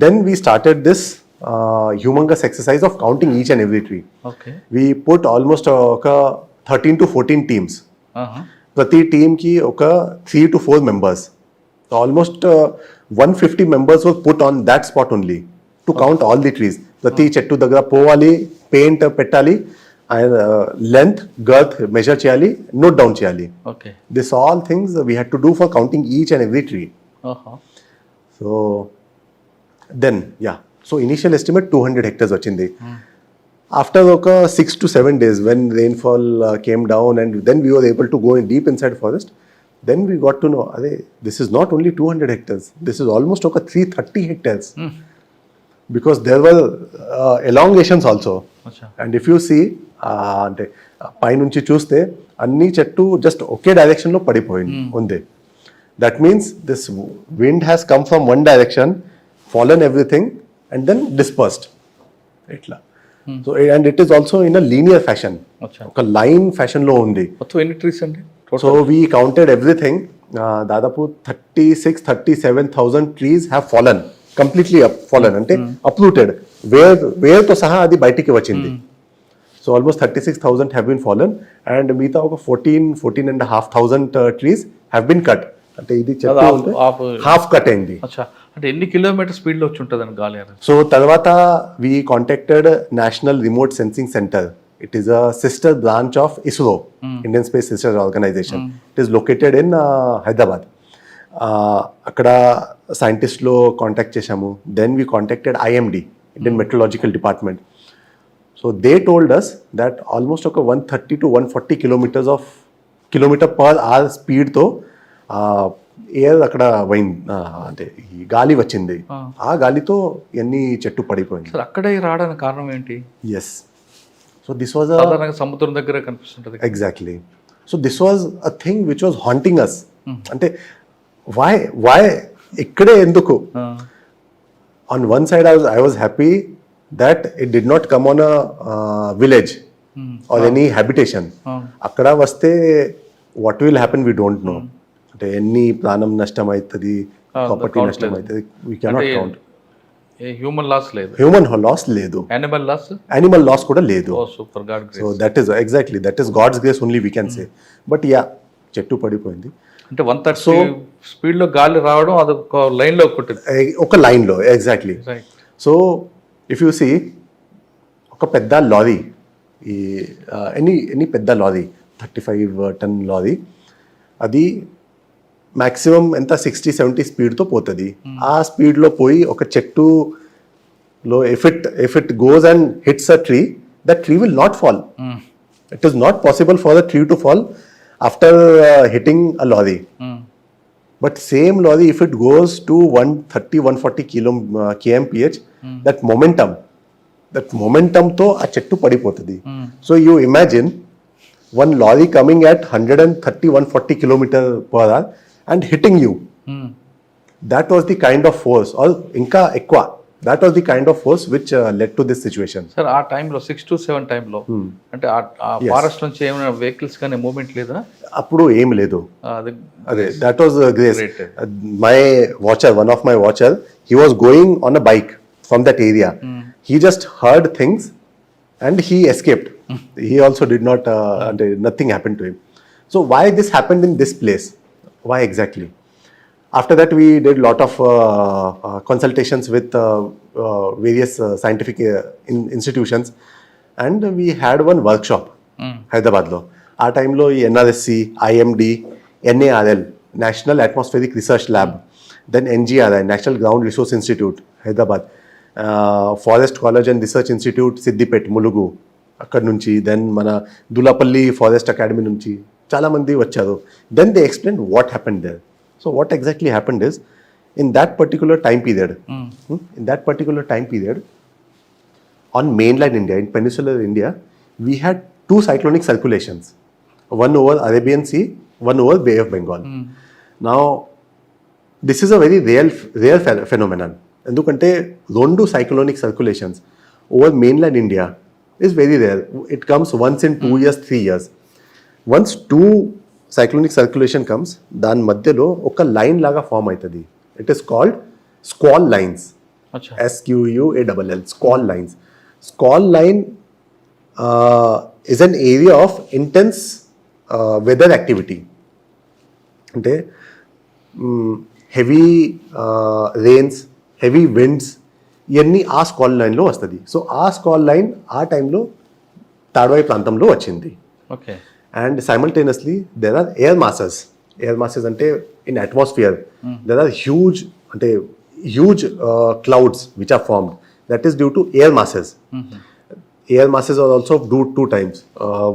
Then we started this humongous exercise of counting each and every tree. Okay. We put almost 13 to 14 teams. Prati team ki 3 to 4 members. So almost 150 members were put on that spot only to count all the trees. Prati chettu dagra povali, paint pettali, and length, girth measure cheyali, note down cheyali. Okay. This all things we had to do for counting each and every tree. So then, yeah. So initial estimate 200 hectares vachindi. After 6 to 7 days when rainfall came down and then we were able to go in deep inside forest, then we got to know, this is not only 200 hectares, this is almost 330 hectares. Because there were elongations also. And if you see, అంటే పైనుంచి చూస్తే అన్ని చెట్టు just ఒకే direction లో పడిపోయింది ఉంది. That means this wind has come from one direction, fallen everything and then dispersed ఇట్లా. So and it is also in a linear fashion, ఒక లైన్ ఫ్యాషన్ లో ఉంది. ఎన్ని ట్రీస్ అండి? So we counted everything. దాదాపు 37,000 trees have fallen, completely fallen అంటే uprooted, వేర్తో సహా అది బయటికి వచ్చింది. So almost 36,000 have been fallen and మిగతా ఒక 14,500 trees have been cut. అంటే ఇది హాఫ్ కట్ అయింది. అంటే ఎన్ని కిలోమీటర్ స్పీడ్ లో వచ్చి ఉంటుందని గాలి? సో తర్వాత we contacted National Remote Sensing Center. It is a sister branch of ISRO, Indian Space Research Organization. It is located in Hyderabad. అక్కడ సైంటిస్ట్లో కాంటాక్ట్ చేశాము. Then we contacted IMD, Indian Meteorological Department. So they told us that almost 130 to 140 kilometer per hour speed తో air అక్కడ అంటే ఈ గాలి వచ్చింది. ఆ గాలితో ఎన్ని చెట్టు పడిపోయింది. అక్కడే రావడానికి కారణం ఏంటి? ఎస్. సో దిస్ వాజ్ సముద్రం దగ్గర కనిపిస్తుంటది. Exactly. So this was a thing which was haunting us. అంటే వై ఇక్కడే ఎందుకు? On one side I was happy that it did not come on a village or any habitation. Akkada vaste what will happen we don't know. Ante enni pranam nashtam aitadi, property nashtam aitadi, we cannot count. Human loss ledu. Human loss ledu. Animal loss kuda ledu. Oh super, God grace. So that is exactly, that is God's grace only we can say. But yeah, chettu padipoyindi. అంటే 130 speed లో గాలి రావడం అది ఒక line లో కొట్టింది. ఒక line లో exactly. So if you see ఒక పెద్ద లారీ, ఈ ఎనీ పెద్ద లారీ 35 ton లారీ, అది మాక్సిమం ఎంత 60-70 స్పీడ్తో పోతుంది. ఆ స్పీడ్లో పోయి ఒక చెట్టులో if it goes and hits a tree, that tree will not fall. It is not possible for the tree to fall after hitting a lorry. But same lorry if it goes to 130-140 kmph, that మొమెంటంతో ఆ చెట్టు పడిపోతుంది. So you imagine one lorry coming at 130-140 km/h and hitting you. That was the kind of force, or inka ekwa, that was the kind of force which led to this situation. Sir ఆ టైంలో 6 to 7 టైంలో అంటే ఆ forest నుంచి ఏమైనా vehicles కానీ movement లేదా? అప్పుడు ఏం లేదు. అదే that was grace. My watcher, one of my watcher, he was going on a bike from that area. He just heard things and he escaped. He also did not, nothing happened to him. So why this happened in this place? Why exactly? After that, we did lot of consultations with various scientific institutions, and we had one workshop, Hyderabad lo. Our time lo NRSC, IMD, NARL, National Atmospheric Research Lab, then NGRI, National Ground Resource Institute, Hyderabad, Forest College and Research Institute, Siddipet, Mulugu, అక్కడ నుంచి, then మన దులాపల్లి forest academy నుంచి చాలా మంది వచ్చారు. Then they explain what happened there. So what exactly happened is, in that particular time period on mainland India, in peninsular India, we had 2 cyclonic circulations, one over Arabian Sea, one over Bay of Bengal. Now this is a very rare phenomenon, ఎందుకంటే 2 cyclonic circulations over mainland India is very rare. It comes once in 2 years, 3 years. Once 2 cyclonic circulation comes, దాని మధ్యలో ఒక line లాగా form అవుతుంది. It is called squall lines. SQUALL, squall lines. Squall line is an area of intense weather activity. అంటే heavy rains, heavy winds, ఇవన్నీ ఆ స్కాల్ లైన్లో వస్తుంది. సో ఆ స్కాల్ లైన్ ఆ టైంలో తాడ్వాయి ప్రాంతంలో వచ్చింది. Okay. And simultaneously there are air masses అంటే in atmosphere there are huge clouds which are formed. That is due to air masses. Air masses are also two times.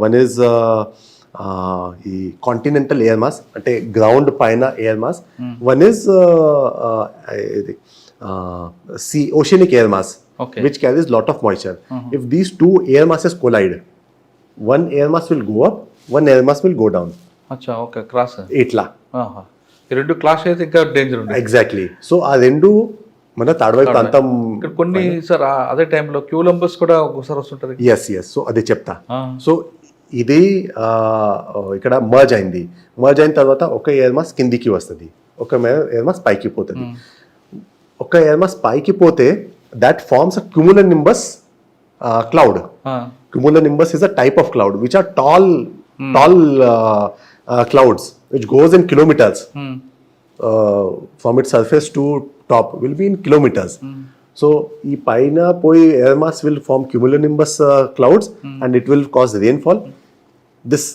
One is ఈ continental air mass, అంటే ground పైన air mass. One is sea oceanic air mass, which carries lot of moisture. If these 2 air masses collide, one air mass will go up, one air mass will go down. అచ్చా, okay. Cross ఇట్లా ఈ రెండు class అయితే ఇంకా danger ఉంది. Exactly. So ఆ రెండు మన తాడ్వాయి ప్రాంతం. ఇక్కడ కొన్ని సార్ అదే టైంలో క్యూలంబస్ కూడా ఒకసారి వస్తుంటది. ఎస్. సో అదే చెప్తా. సో ఇది ఇక్కడ మర్జ్ అయిన తర్వాత ఒక ఎయిర్ మాస్ కిందికి వస్తుంది, ఒక ఎయిర్ మాస్ పైకి పోతుంది. ఒక ఎయిర్ మాస్ పైకి పోతే that forms a cumulonimbus cloud. Cumulonimbus is a type of cloud which are tall clouds which goes in kilometers. From its surface to top will be in kilometers. So ee paina poi air mass will form cumulonimbus clouds and it will cause rainfall. This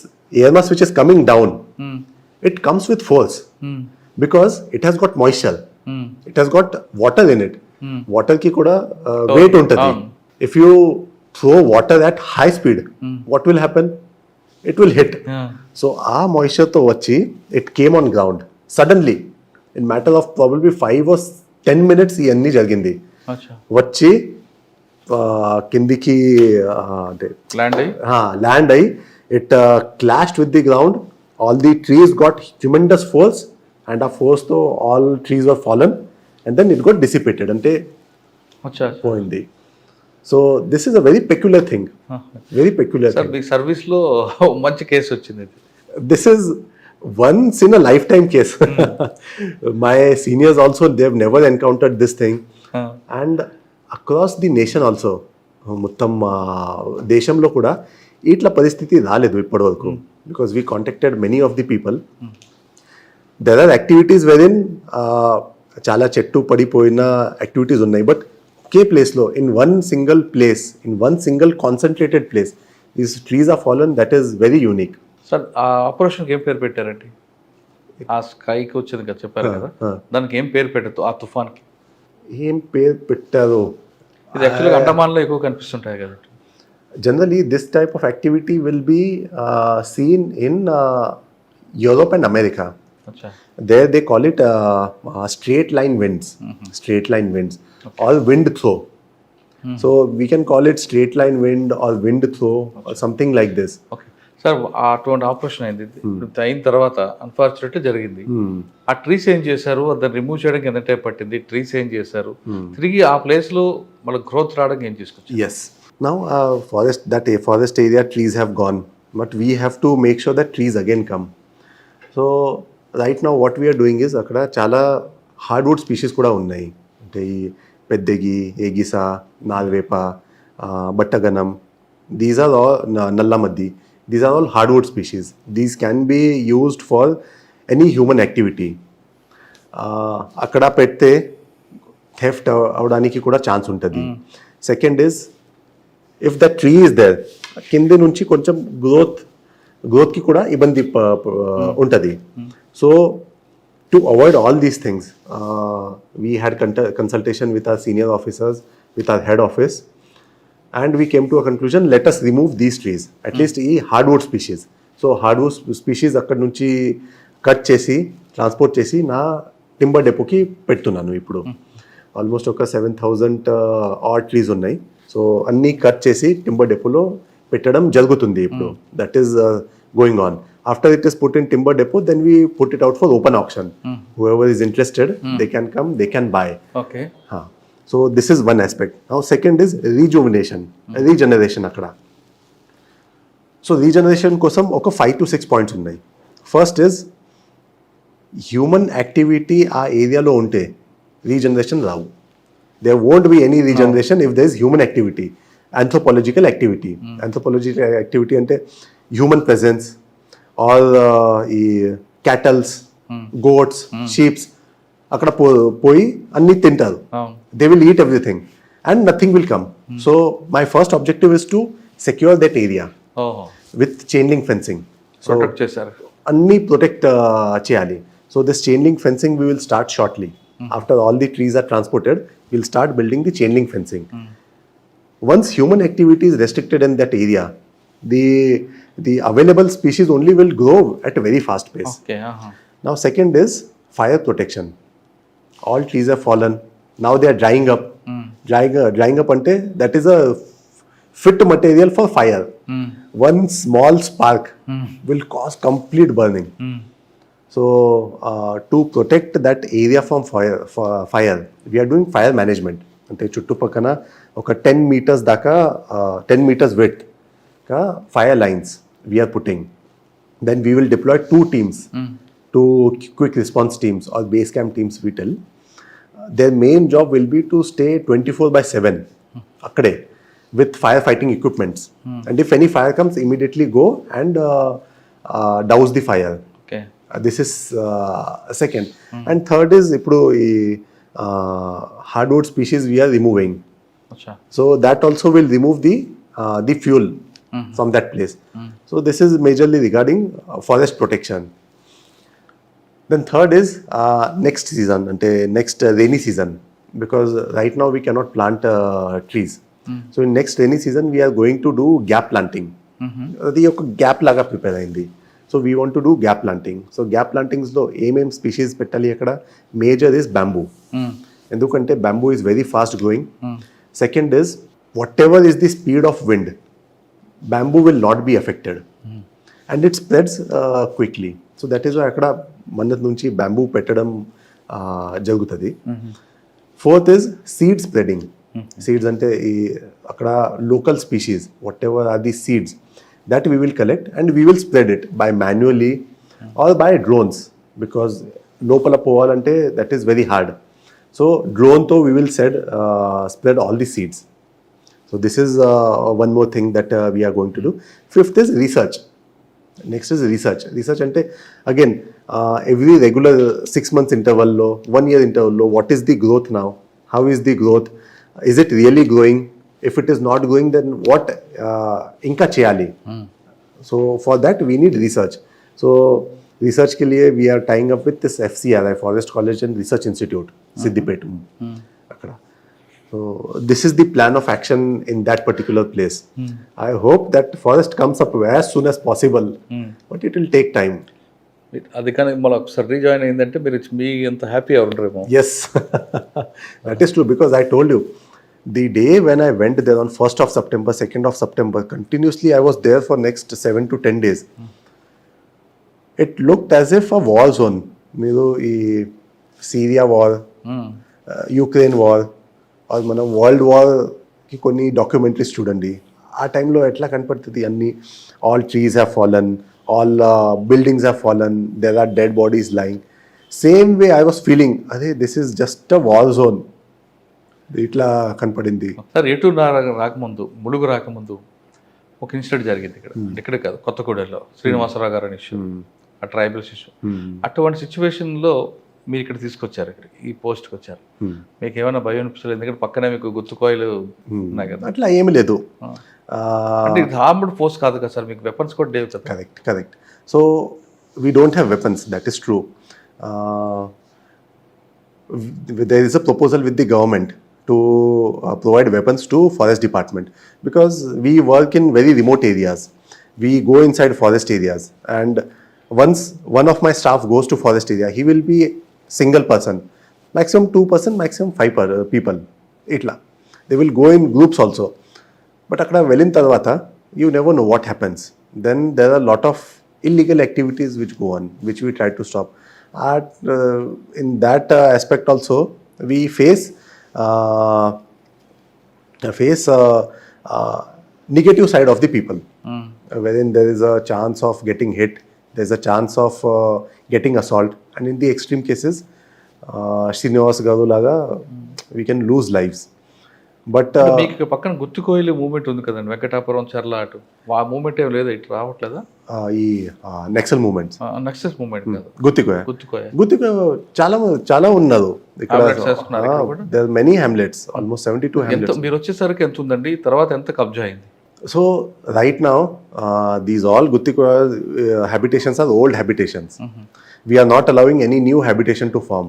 air mass which is coming down, it comes with force because it has got moisture. It has got water in it. Water ki kuda weight untadi. If you throw water at high speed, what will happen? It will hit. So aa moisture to vachi, it came on ground suddenly. In matter of probably 5 or 10 minutes ee anni jarigindi. Vachi kindiki land ayi, it clashed with the ground. All the trees got tremendous force, and a force to all trees were fallen, and then it got dissipated ante poindi. So this is a very peculiar thing. Very peculiar sir, thing. big service lo manchi case ochindi. This is once in a lifetime case. My seniors also, they have never encountered this thing. And across the nation also, మొత్తం దేశంలో కూడా ఇట్లా పరిస్థితి రాలేదు ఇప్పటి వరకు. Because we contacted many of the people. There are activities wherein చాలా చెట్టు పడిపోయిన యాక్టివిటీస్ ఉన్నాయి. బట్ ఒకే ప్లేస్లో, in one single place, in one single concentrated place, these trees are fallen. That is very unique. Sir ఆ ఆపరేషన్కి ఏం పేరు పెట్టారండి? ఆ స్కైకి వచ్చింది కదా చెప్పారు కదా, దానికి ఏం పేరు పెట్టదు ఆ తుఫాన్కి? ఏం పేరు పెట్టారు? ఇది యాక్చువల్గా అండమాన్లో ఎక్కువ కనిపిస్తుంటాయి కదా. Generally, this type of activity will be seen in Europe and America. అచ్చా. There they call it straight line winds, straight line winds, or wind throw. So we can call it straight line wind or wind throw or something like this. Okay sir, అటువంటి operation అయింది. అయిన తర్వాత unfortunately జరిగింది. ఆ trees ఏం చేశారు, దాన్ని remove చేయడానికి ఎంత టైం పట్టింది, ట్రీస్ ఏం చేశారు, తిరిగి ఆ ప్లేస్లో మళ్ళీ గ్రోత్ రావడానికి ఏం తీసుకొచ్చారు? Yes. Now, forest area trees have gone, but we have to make sure that trees again come. So, right now what we are doing is, akkada chala hardwood species kuda unnai. Ante peddegi, egisa, nalvepa, battaganam. These are all nallamaddi. These are all hardwood species. These can be used for any human activity. Akkada pette theft avdaniki kuda chance untadi. Second is, if the tree is there, కింద నుంచి కొంచెం గ్రోత్కి కూడా ఇబ్బంది ఉంటుంది. So to avoid all these things we had consultation with our senior officers, with our head office, and we came to a conclusion, let us remove these trees, at least ఈ hardwood species. So hardwood species అక్కడ నుంచి cut చేసి transport చేసి నా timber డెపోకి పెడుతున్నాను. ఇప్పుడు almost ఒక 7,000 odd trees ఉన్నాయి. సో అన్నీ కట్ చేసి టింబర్ డెపోలో పెట్టడం జరుగుతుంది ఇప్పుడు. That is going on. After it is put in timber depot, then we put it out for open option. Whoever is interested, they can come, they can buy. Okay. So this is one aspect. Now second is rejuvenation, regeneration అక్కడ. సో regeneration కోసం ఒక 5 to 6 points ఉన్నాయి. First is human activity ఆ ఏరియాలో ఉంటే regeneration Rao. There won't be any regeneration if there is human activity, anthropological activity. Anthropological activity ante human presence or cattle, goats, sheep akkada poi anni tintaru. They will eat everything and nothing will come. So my first objective is to secure that area with chain link fencing. So protect chesaru, anni protect cheyali. So this chain link fencing we will start shortly. After all the trees are transported, we'll start building the chain link fencing. Once human activity is restricted in that area, the available species only will grow at a very fast pace. Okay. Now second is fire protection. All trees have fallen. Now they are drying up. Drying up ante that is a fit material for fire. One small spark will cause complete burning. So to protect that area from fire, we are doing fire management. Ante chuttupakana oka 10 meters daka 10 meters width ka fire lines we are putting. Then we will deploy 2 teams, 2 quick response teams or base camp teams we tell. Their main job will be to stay 24/7 akkade with firefighting equipments. And if any fire comes, immediately go and douse the fire. Okay. This is second. And third is ఇప్పుడు ఈ hardwood species we are removing. Achha. So that also will remove the fuel from that place. So this is majorly regarding forest protection. Then third is next season, ante next rainy season, because right now we cannot plant trees. So in next rainy season we are going to do gap planting. అది ఒక gap లాగా prepare అయింది. So we want to do gap planting. So gap ప్లాంటింగ్స్లో ఏమేం species పెట్టాలి అక్కడ? Major is bamboo, ఎందుకంటే bamboo is very fast growing. Second is whatever is the speed of wind, bamboo will not be affected and it spreads quickly. So that is అక్కడ మన్నత్ నుంచి bamboo పెట్టడం జరుగుతుంది. Fourth is seed spreading. Seeds అంటే ఈ అక్కడ local species whatever are the seeds that we will collect and we will spread it by manually or by drones, because lopala povalante that is very hard. So drone to we will spread all the seeds. So this is one more thing that we are going to do. Fifth is research. Next is research. Research ante again every regular 6 months interval lo, 1 year interval lo, what is the growth now, how is the growth, is it really growing, if it is not growing then what inka cheyali. So for that we need research. So research के लिए we are tying up with this FCRI forest college and research institute Siddipet अక్కడ. So this is the plan of action in that particular place. I hope that forest comes up as soon as possible, but it will take time. అది కానీ మళ్ళీ ఒకసారి rejoin అయిందంటే మీరు మీ అంత happy ఉండరేమో. Yes, that is true, because I told you, the day when I went there on 1st of September, 2nd of September, continuously I was there for next 7 to 10 days. It looked as if a war zone. మీరు ఈ Syria war, Ukraine war, మన world వార్కి కొన్ని documentaries చూడండి, ఆ టైంలో ఎట్లా కనపడుతుంది అన్ని, all trees have fallen, all buildings have fallen, there are dead bodies lying. Same way I was feeling, అదే this is just a war zone, ఇట్లా కనపడింది. సార్ ఎటు రాకముందు, ములుగు రాకముందు ఒక ఇన్సిడెంట్ జరిగింది ఇక్కడ కాదు, కొత్తగూడెంలో శ్రీనివాసరావు గారు అనే ఇష్యూ, ఆ ట్రైబల్స్ ఇష్యూ. అటువంటి సిచ్యువేషన్లో మీరు ఇక్కడ తీసుకొచ్చారు, ఇక్కడ ఈ పోస్ట్కి వచ్చారు, మీకు ఏమైనా భయం అనిపిస్తుంది? ఎందుకంటే పక్కనే మీకు గుత్తుకోయలు ఉన్నాయి కదా. అట్లా ఏమి లేదు, అంటే ఇది హార్మ్డ్ పోస్ట్ కాదు కదా సార్, మీకు వెపన్స్ కూడా లేవు కదా. Correct. So we don't have weapons, that is true. There is a proposal with the government to provide weapons to forest department, because we work in very remote areas. We go inside forest areas, and once one of my staff goes to forest area, he will be single person, maximum 2 person, maximum 5 people. Itla they will go in groups also, but akkada velin tarvata you never know what happens. Then there are a lot of illegal activities which go on, which we try to stop. In that aspect also we face negative side of the people, wherein there is a chance of getting hit, there is a chance of getting assault, and in the extreme cases Srinivas garu laga we can lose lives. But మీకు పక్కన గుత్తుకోయలు movement ఉంది కదండి, వెంకటాపురం చర్ల అటు, ఆ movement ఏం లేదా, ఇటు రావట్లేదా? ఈ నెక్సల్ మూవ్మెంట్స్, నెక్సల్ మూవ్మెంట్ కాదు, గుత్తికోయ చాలా ఉన్నారు ఇక్కడ. There are many hamlets, almost 72 hamlets. మీరు వచ్చేసరికి ఎంత ఉందండి, తర్వాత ఎంత కబ్జా అయింది? So right now these all Guttikoya habitations are old habitations. We are not allowing any new habitation to form.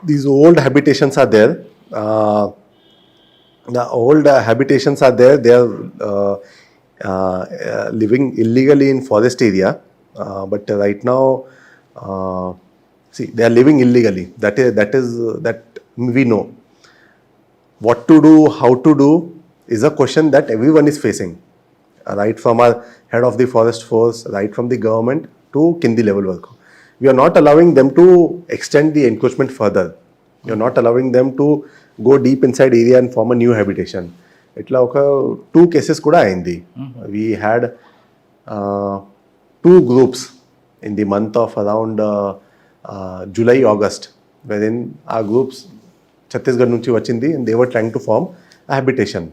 These old habitations are there. The old habitations are there. They are living illegally in forest area. But right now, see, they are living illegally. That we know. What to do, how to do, is a question that everyone is facing. Right from our head of the forest force, right from the government to kindi level work. We are not allowing them to extend the encroachment further. We are not allowing them to go deep inside area and form a new habitation. Itla oka 2 cases kuda ayindi. We had 2 groups in the month of around July, August, wherein our groups Chhattisgarh nunchi vachindi and they were trying to form a habitation.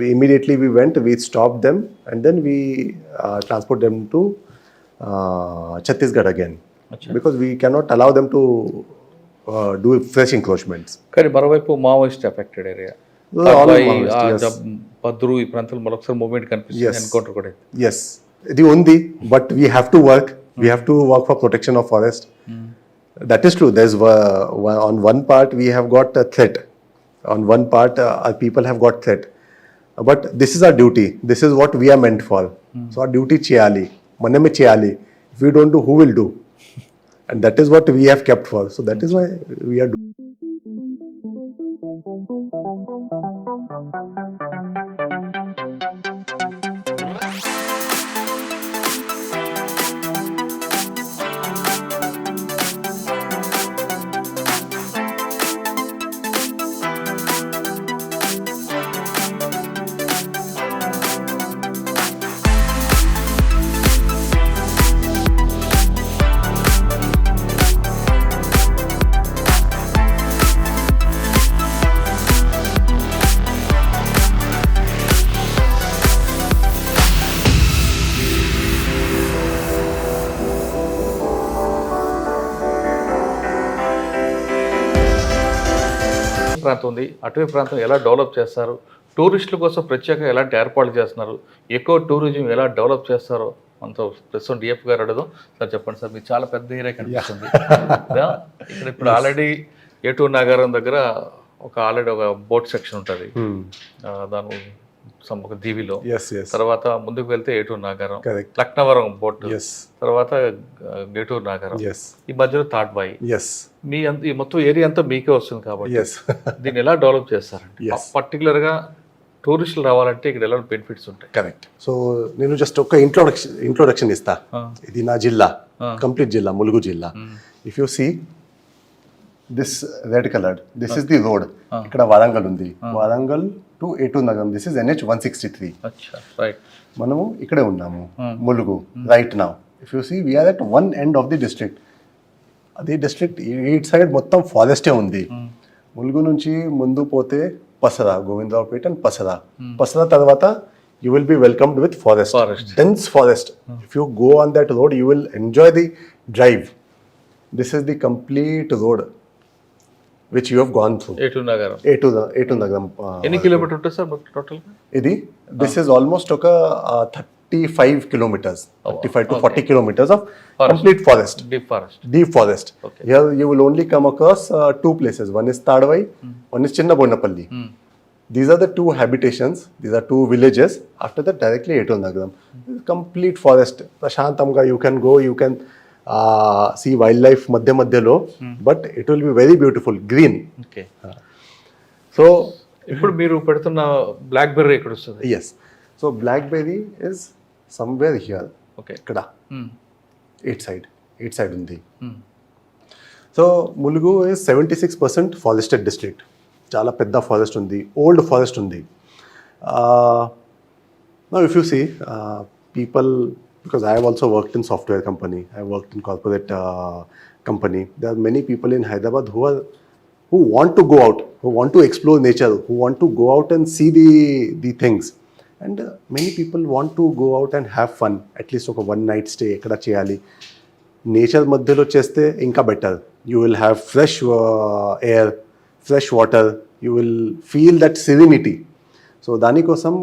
We immediately went, we stopped them, and then we transport them to Chhattisgarh again. Because we cannot allow them to do fresh encroachments. కానీ మరోవైపు Maoist affected area, పద్రు ఈ ప్రాంతాలు మరొకసారి movement కనిపిస్తుంది, encounter కూడా. Yes, ఇది ఉంది, but we have to work. We have to work for protection of forest. That is true. There's on one part we have got a threat. On one part our people have got threat. But this is our duty. This is what we are meant for. So our duty cheyali, maname cheyali. If we don't do, who will do? And that is what we have kept for. So that is why we are doing. ప్రాంతం ఉంది, అటవీ ప్రాంతం ఎలా develop చేస్తారు, టూరిస్టుల కోసం ప్రత్యేకంగా ఎలాంటి ఏర్పాట్లు చేస్తున్నారు, ఎక్కువ టూరిజం ఎలా డెవలప్ చేస్తారో మనతో ప్రస్తుతం డిఎఫ్ గారు అడగదు. సార్ చెప్పండి సార్, మీరు చాలా పెద్ద ఏరియా కనిపిస్తుంది. ఇక్కడ ఇప్పుడు ఆల్రెడీ ఏటూరు నాగారం దగ్గర ఆల్రెడీ ఒక బోట్ సెక్షన్ ఉంటుంది, దాని ఒక దీవిలో. తర్వాత ముందుకు వెళ్తే ఏటూరు నాగారం, లక్నవరం బోట్, తర్వాత ఏటూరు నాగారం, ఈ మధ్యలో తాడ్బాయి. ఈ మొత్తం ఏరియా అంతా మీకే వస్తుంది కాబట్టి దీన్ని ఎలా డెవలప్ చేస్తారండి? పర్టికులర్ గా టూరిస్టులు రావాలంటే ఇక్కడ ఎలా బెనిఫిట్స్ ఉంటాయి? కరెక్ట్. సో నేను జస్ట్ ఒక ఇంట్రొడక్షన్ ఇస్తా. ఇది నా జిల్లా, కంప్లీట్ జిల్లా, ములుగు జిల్లా. If you see this red coloured, this is the road. ఇక్కడ వరంగల్ ఉంది, Warangal to Eturu Nagaram. This is NH 163. మనము ఇక్కడే ఉన్నాము, Mulugu right now. If you see we are at one end of the district. అది డిస్ట్రిక్ట్ ఇట్ సైడ్ మొత్తం ఫారెస్టే ఉంది. ములుగు నుంచి ముందు పోతే పసరా, గోవిందరావుపేట అండ్ పసరా. పసరా తర్వాత you will be welcomed with forest. Dense forest. If you go on that road, you will enjoy the drive. This is the complete road which you have gone through. ఏటూరు నగరం. ఏటూరు నగరం. ఎన్ని కిలోమీటర్ ఉంటుంది sir total? This is almost 35 kilometers, 35 to 40 kilometers of complete forest. Deep forest. Here you will only come across two places. One is Tadvai, one is Chinnabonnapalli. These are the two habitations, these are two villages. After that, directly Étooru Nagaram. Complete forest. Prashantamga, you can go, you can see wildlife madhyalo, but it will be very beautiful, green. Okay. So, ఇప్పుడు మీరు పెడుతున్న blackberry ఎక్కడ వస్తుంది? Yes. So, blackberry is somewhere here. Okay. ఇక్కడ. Eight side ఉంది. So, Mulugu is 76% forested district. చాలా పెద్ద forest ఉంది, ఓల్డ్ ఫారెస్ట్ ఉంది. Now if you see people, because I have also worked in software company, I have worked in corporate company. There are many people in Hyderabad who want to go out, who want to explore nature, who want to go out and see the things. And many people want to go out and have fun, at least ఒక one night stay ఎక్కడ చేయాలి. Nature మధ్యలో చేస్తే ఇంకా better. You will have fresh air, fresh water, you will feel that serenity. So dani kosam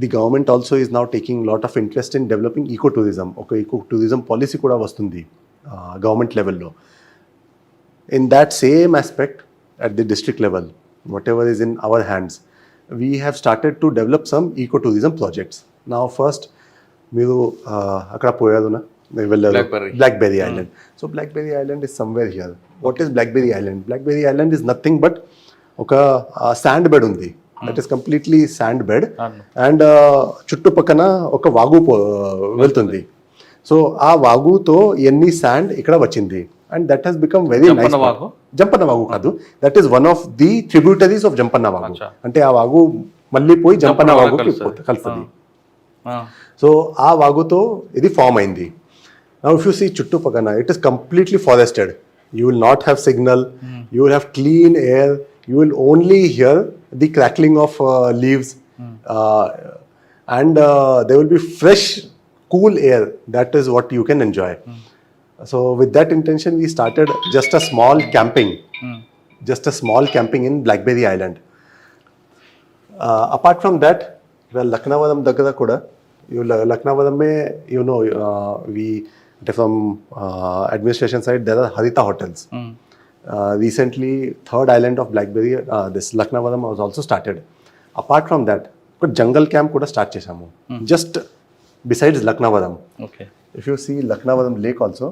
the government also is now taking lot of interest in developing ecotourism. Okay, ecotourism policy kuda vastundi government level lo. In that same aspect, at the district level, whatever is in our hands, we have started to develop some ecotourism projects. Now first meeru akada poyaduna Blackberry Island. So Blackberry Island is somewhere here. What is Blackberry Island? Blackberry Island is nothing but oka sand bed undi. That is completely sand bed. And chuttu pakkana oka vagu veltundi. So aa vagu tho enni sand ikkada vachindi, and that has become very nice. Jampana vagu kadu. That is one of the tributaries of Jampana vagu. Ante aa vagu malli poi Jampana vagu ki kalfadi. So aa vagu tho idi form ayindi. Now if you see Chuttu Pakana, it is completely forested. You will not have signal, you will have clean air, you will only hear the crackling of leaves, and there will be fresh, cool air. That is what you can enjoy. So with that intention, we started just a small camping in Blackberry Island. Apart from that, well, Laknavaram Dagara Kuda, Laknavaram mein, we from administration side, there are Harita hotels. Recently, third island of Blackberry, this Laknavaram was also started. Apart from that, jungle camp kuda start chesamu, just besides Laknavaram. Okay. If you see Laknavaram lake also,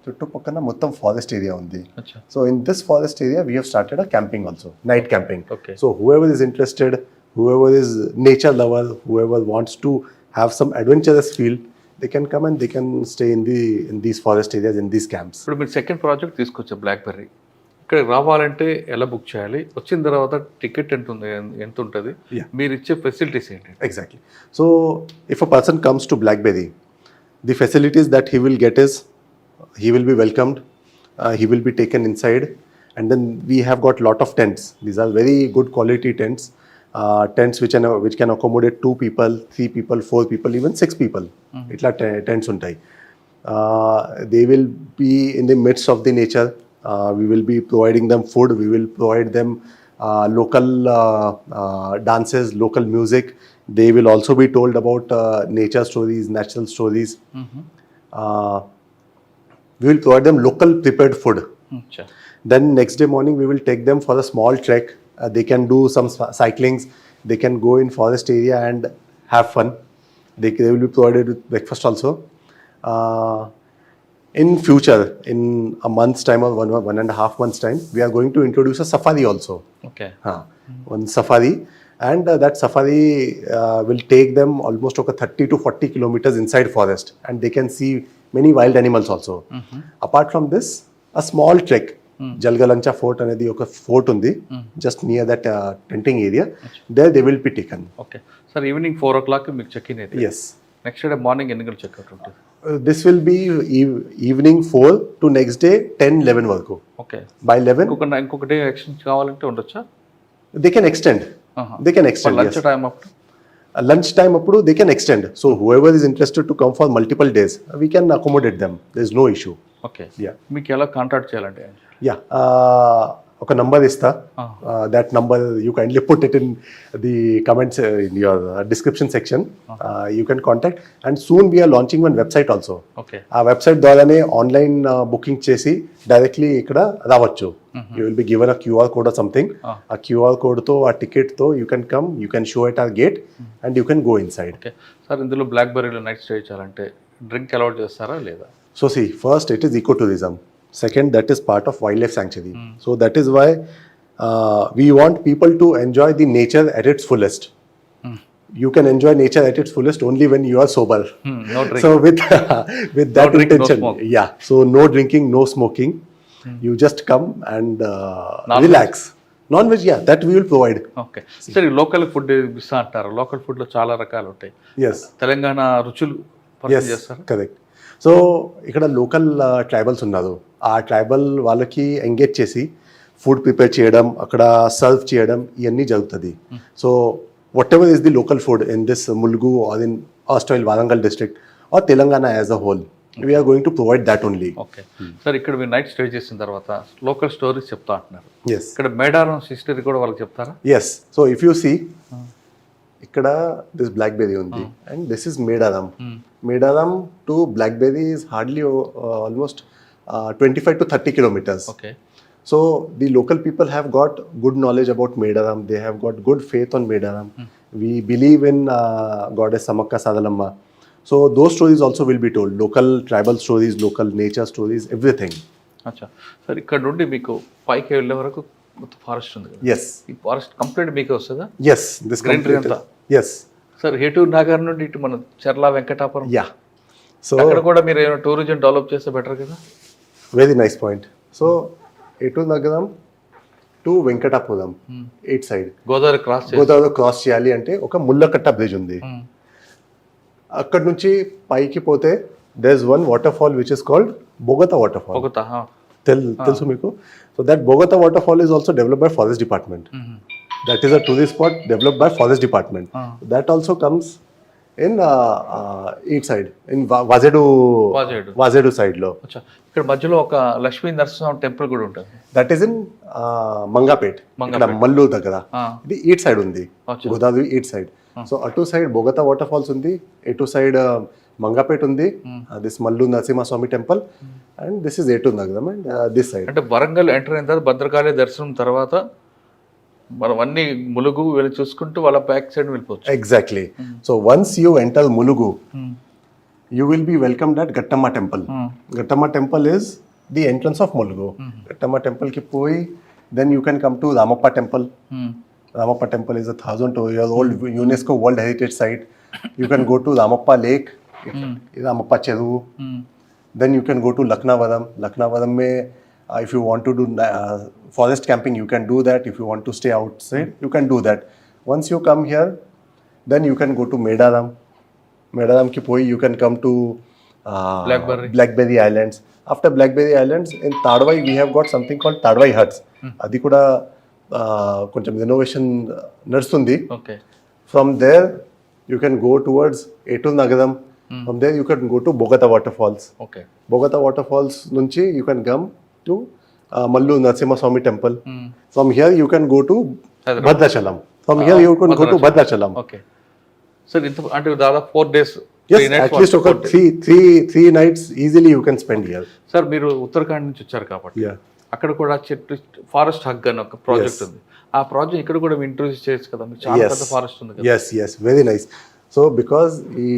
chuttu pakkana mottam forest area undi. So in this forest area, we have started a camping also, night camping. Okay. So whoever is interested, whoever is nature lover, whoever wants to have some adventurous feel, they can come and they can stay in these forest areas, in these camps. ఇప్పుడు మీరు second project తీసుకొచ్చే blackberry, ఇక్కడ రావాలంటే ఎలా book చేయాలి? వచ్చిన తర్వాత ticket ఎంత ఉంటుంది? మీరు ఇచ్చే ఫెసిలిటీస్ ఏంటి? Exactly. So if a person comes to Blackberry, the facilities that he will get is he will be welcomed, he will be taken inside, and then we have got lot of tents. These are very good quality tents. Tents which can accommodate 2 people, 3 people, 4 people, even 6 people. Itla tents untai. They will be in the midst of the nature. We will be providing them food. We will provide them local dances, local music. They will also be told about nature stories, natural stories. We will provide them local prepared food. Then next day morning we will take them for a small trek. They can do some cyclings. They can go in forest area and have fun. They will be provided with breakfast also. In future, in a month's time or 1.5 months time, we are going to introduce a safari also. One safari, and that safari will take them almost 30 to 40 kilometers inside forest, and they can see many wild animals also. Apart from this, a small trek. Jalgalancha Fort anedi oka fort undi, just near that tenting area. There they will be taken. Okay. Sir, evening 4 o'clock మీకు check in అయితే. Yes. Next day morning ఎన్ని గంటలు checkout ఉంటుంది? This will be evening 4 to next day 10-11 వరకు. Okay. By 11 ఇంకొక day extend కావాలంటే ఉండొచ్చా? They can extend. They can extend. Lunch time అప్పుడు lunch time appudu they can extend. So whoever is interested to come for multiple days, we can accommodate them. There is no issue. Okay. Yeah. మీకు ఎలా contact చేయాలంటే? Yeah. ఒక number ఇస్తా. That number you kindly put it in the comments in your description section. You can contact, and soon we are launching one website also. Okay. ఆ website ద్వారానే online booking చేసి directly ఇక్కడ రావచ్చు. You will be given a QR code or something. A QR code తో ఆ ticket తో you can come, you can show at our gate and you can go inside. Okay. Sir ఇందులో black బెర్రీలో night stay చేయాలంటే drink allowed చేస్తారా లేదా? So see, first it is ecotourism. Second, that is part of wildlife sanctuary. So that is why we want people to enjoy the nature at its fullest. You can enjoy nature at its fullest only when you are sober. No drinking. So with that No drink, intention, no smoke. yeah. So no drinking, no smoking. You just come and relax. Non-veg, yeah, that we will provide. Okay. సరే, local food ఇస్తా అంటారు. Local ఫుడ్లో చాలా రకాలు ఉంటాయి. Yes. Telangana రుచులు పరిచయం Yes, చేస్తారా? correct. సో ఇక్కడ లోకల్ ట్రైబల్స్ ఉన్నారు. ఆ ట్రైబల్ వాళ్ళకి ఎంగేజ్ చేసి ఫుడ్ ప్రిపేర్ చేయడం, అక్కడ సర్వ్ చేయడం ఇవన్నీ జరుగుతుంది. So whatever is the local food in this Mulugu or in erstwhile Warangal district or Telangana as a whole, we are going to provide that only. Okay. Sir, ఇక్కడ మీరు నైట్ స్టే చేసిన తర్వాత లోకల్ స్టోరీస్ చెప్తా అంటున్నారు. ఎస్. ఇక్కడ మేడారం హిస్టరీ కూడా వాళ్ళకి చెప్తారా? Yes. So if you see, ఇక్కడ దిస్ బ్లాక్బెర్రీ ఉంది and this is Medaram. Medaram to Blackberry is hardly almost 25 to 30 kilometers. Okay. So the local people have got good knowledge about Medaram. They have got good faith on Medaram. We believe in goddess Samakka Sadalamma. So those stories also will be told. Local tribal stories, local nature stories, everything. అచ్చా. Sir, ఇక్కడ నుండి మీకు పైకి వెళ్ళే వరకు మొత్తం forest ఉంది కదా? Yes. ఈ ఫారెస్ట్ కంప్లీట్ మీకే వస్తుందా? Yes. This Greenery complete. anta? Yes. Sir, Eturu Nagar నుండి ఇటు మన చెర్ల వెంకటాపురం, Yeah. So అక్కడ కూడా మీరు ఏమైనా టూరిజం డెవలప్ చేస్తే బెటర్ కదా? very nice point. So Etu Nagaram to Venkatapuram, 8 side. Godavari cross Godavari cross చేయాలి అంటే ఒక ముళ్ళకట్ట బ్రిడ్జ్ ఉంది. అక్కడ నుంచి పైకి పోతే there is one waterfall which is called Bogatha waterfall. తెలుసు మీకు? So that Bogatha waterfall is also developed by forest department. That is a tourist spot developed by forest department. That also comes in it side, in Wazedu side లో. ఇక్కడ మధ్యలో ఒక Lakshmi Narasimha temple కూడా ఉంటుంది. That is in మంగాపేట్, ఇక్కడ మల్లూరు దగ్గర. ఇది east side ఉంది, గోదావరి ఈట్ సైడ్. సో అటు సైడ్ బొగతా వాటర్ ఫాల్స్ ఉంది, ఇటు సైడ్ మంగాపేట్ ఉంది, this Mallu Narasimhaswamy temple, and this is Eturu Nagaram and this side. అంటే వరంగల్ ఎంటర్ అయిన తర్వాత భద్రకాళి దర్శనం తర్వాత మనం అన్ని ములుగు వెళ్ళి చూసుకుంటూ వాళ్ళ బ్యాక్ సైడ్ వెళ్ళిపోవచ్చు. Exactly. So once you enter Mulugu, you will be welcomed at Gattamma temple. Gattamma temple is the entrance of Mulugu. Gattamma temple ki poi, then you can come to Ramappa temple. Ramappa temple is a 1,000-year-old UNESCO World Heritage Site. You can go to Ramappa Lake, Ramappa Cheru. Then you can go to Laknavaram. Laknavaram mein, if you want to do forest camping, you can do that. If you want to stay outside, you can do that. Once you come here, then you can go to Medaram. Medaram ki poi, you can come to Blackberry Islands. After Blackberry Islands, in Tadwai, we have got something called Tadwai Huts. Adi kuda koncham renovation nadustundi. Okay. From there, you can go towards Etur Nagaram. From there, you can go to Bogata Waterfalls. Okay. Bogata Waterfalls nunchi, you can come to Mallu Narasimha Swami Temple. From here, you can go to Bhadrachalam. From here, you can go to Bhadrachalam. Okay. Sir ఇంత అంటే దాదాపు 4 days. Yes, at least ఒక three nights easily you can spend here. Sir మీరు ఉత్తరాఖండ్ నుంచి వచ్చారు కాబట్టి Yeah. అక్కడ కూడా చెట్టు ఫారెస్ట్ హగ్ అని ఒక ప్రాజెక్ట్ ఉంది. ఆ ప్రాజెక్ట్ ఇక్కడ కూడా ఇంట్రొడ్యూస్ చేయొచ్చు కదా, మీకు చాలా పెద్ద ఫారెస్ట్ ఉంది కదా. Yes, very nice. So because ఈ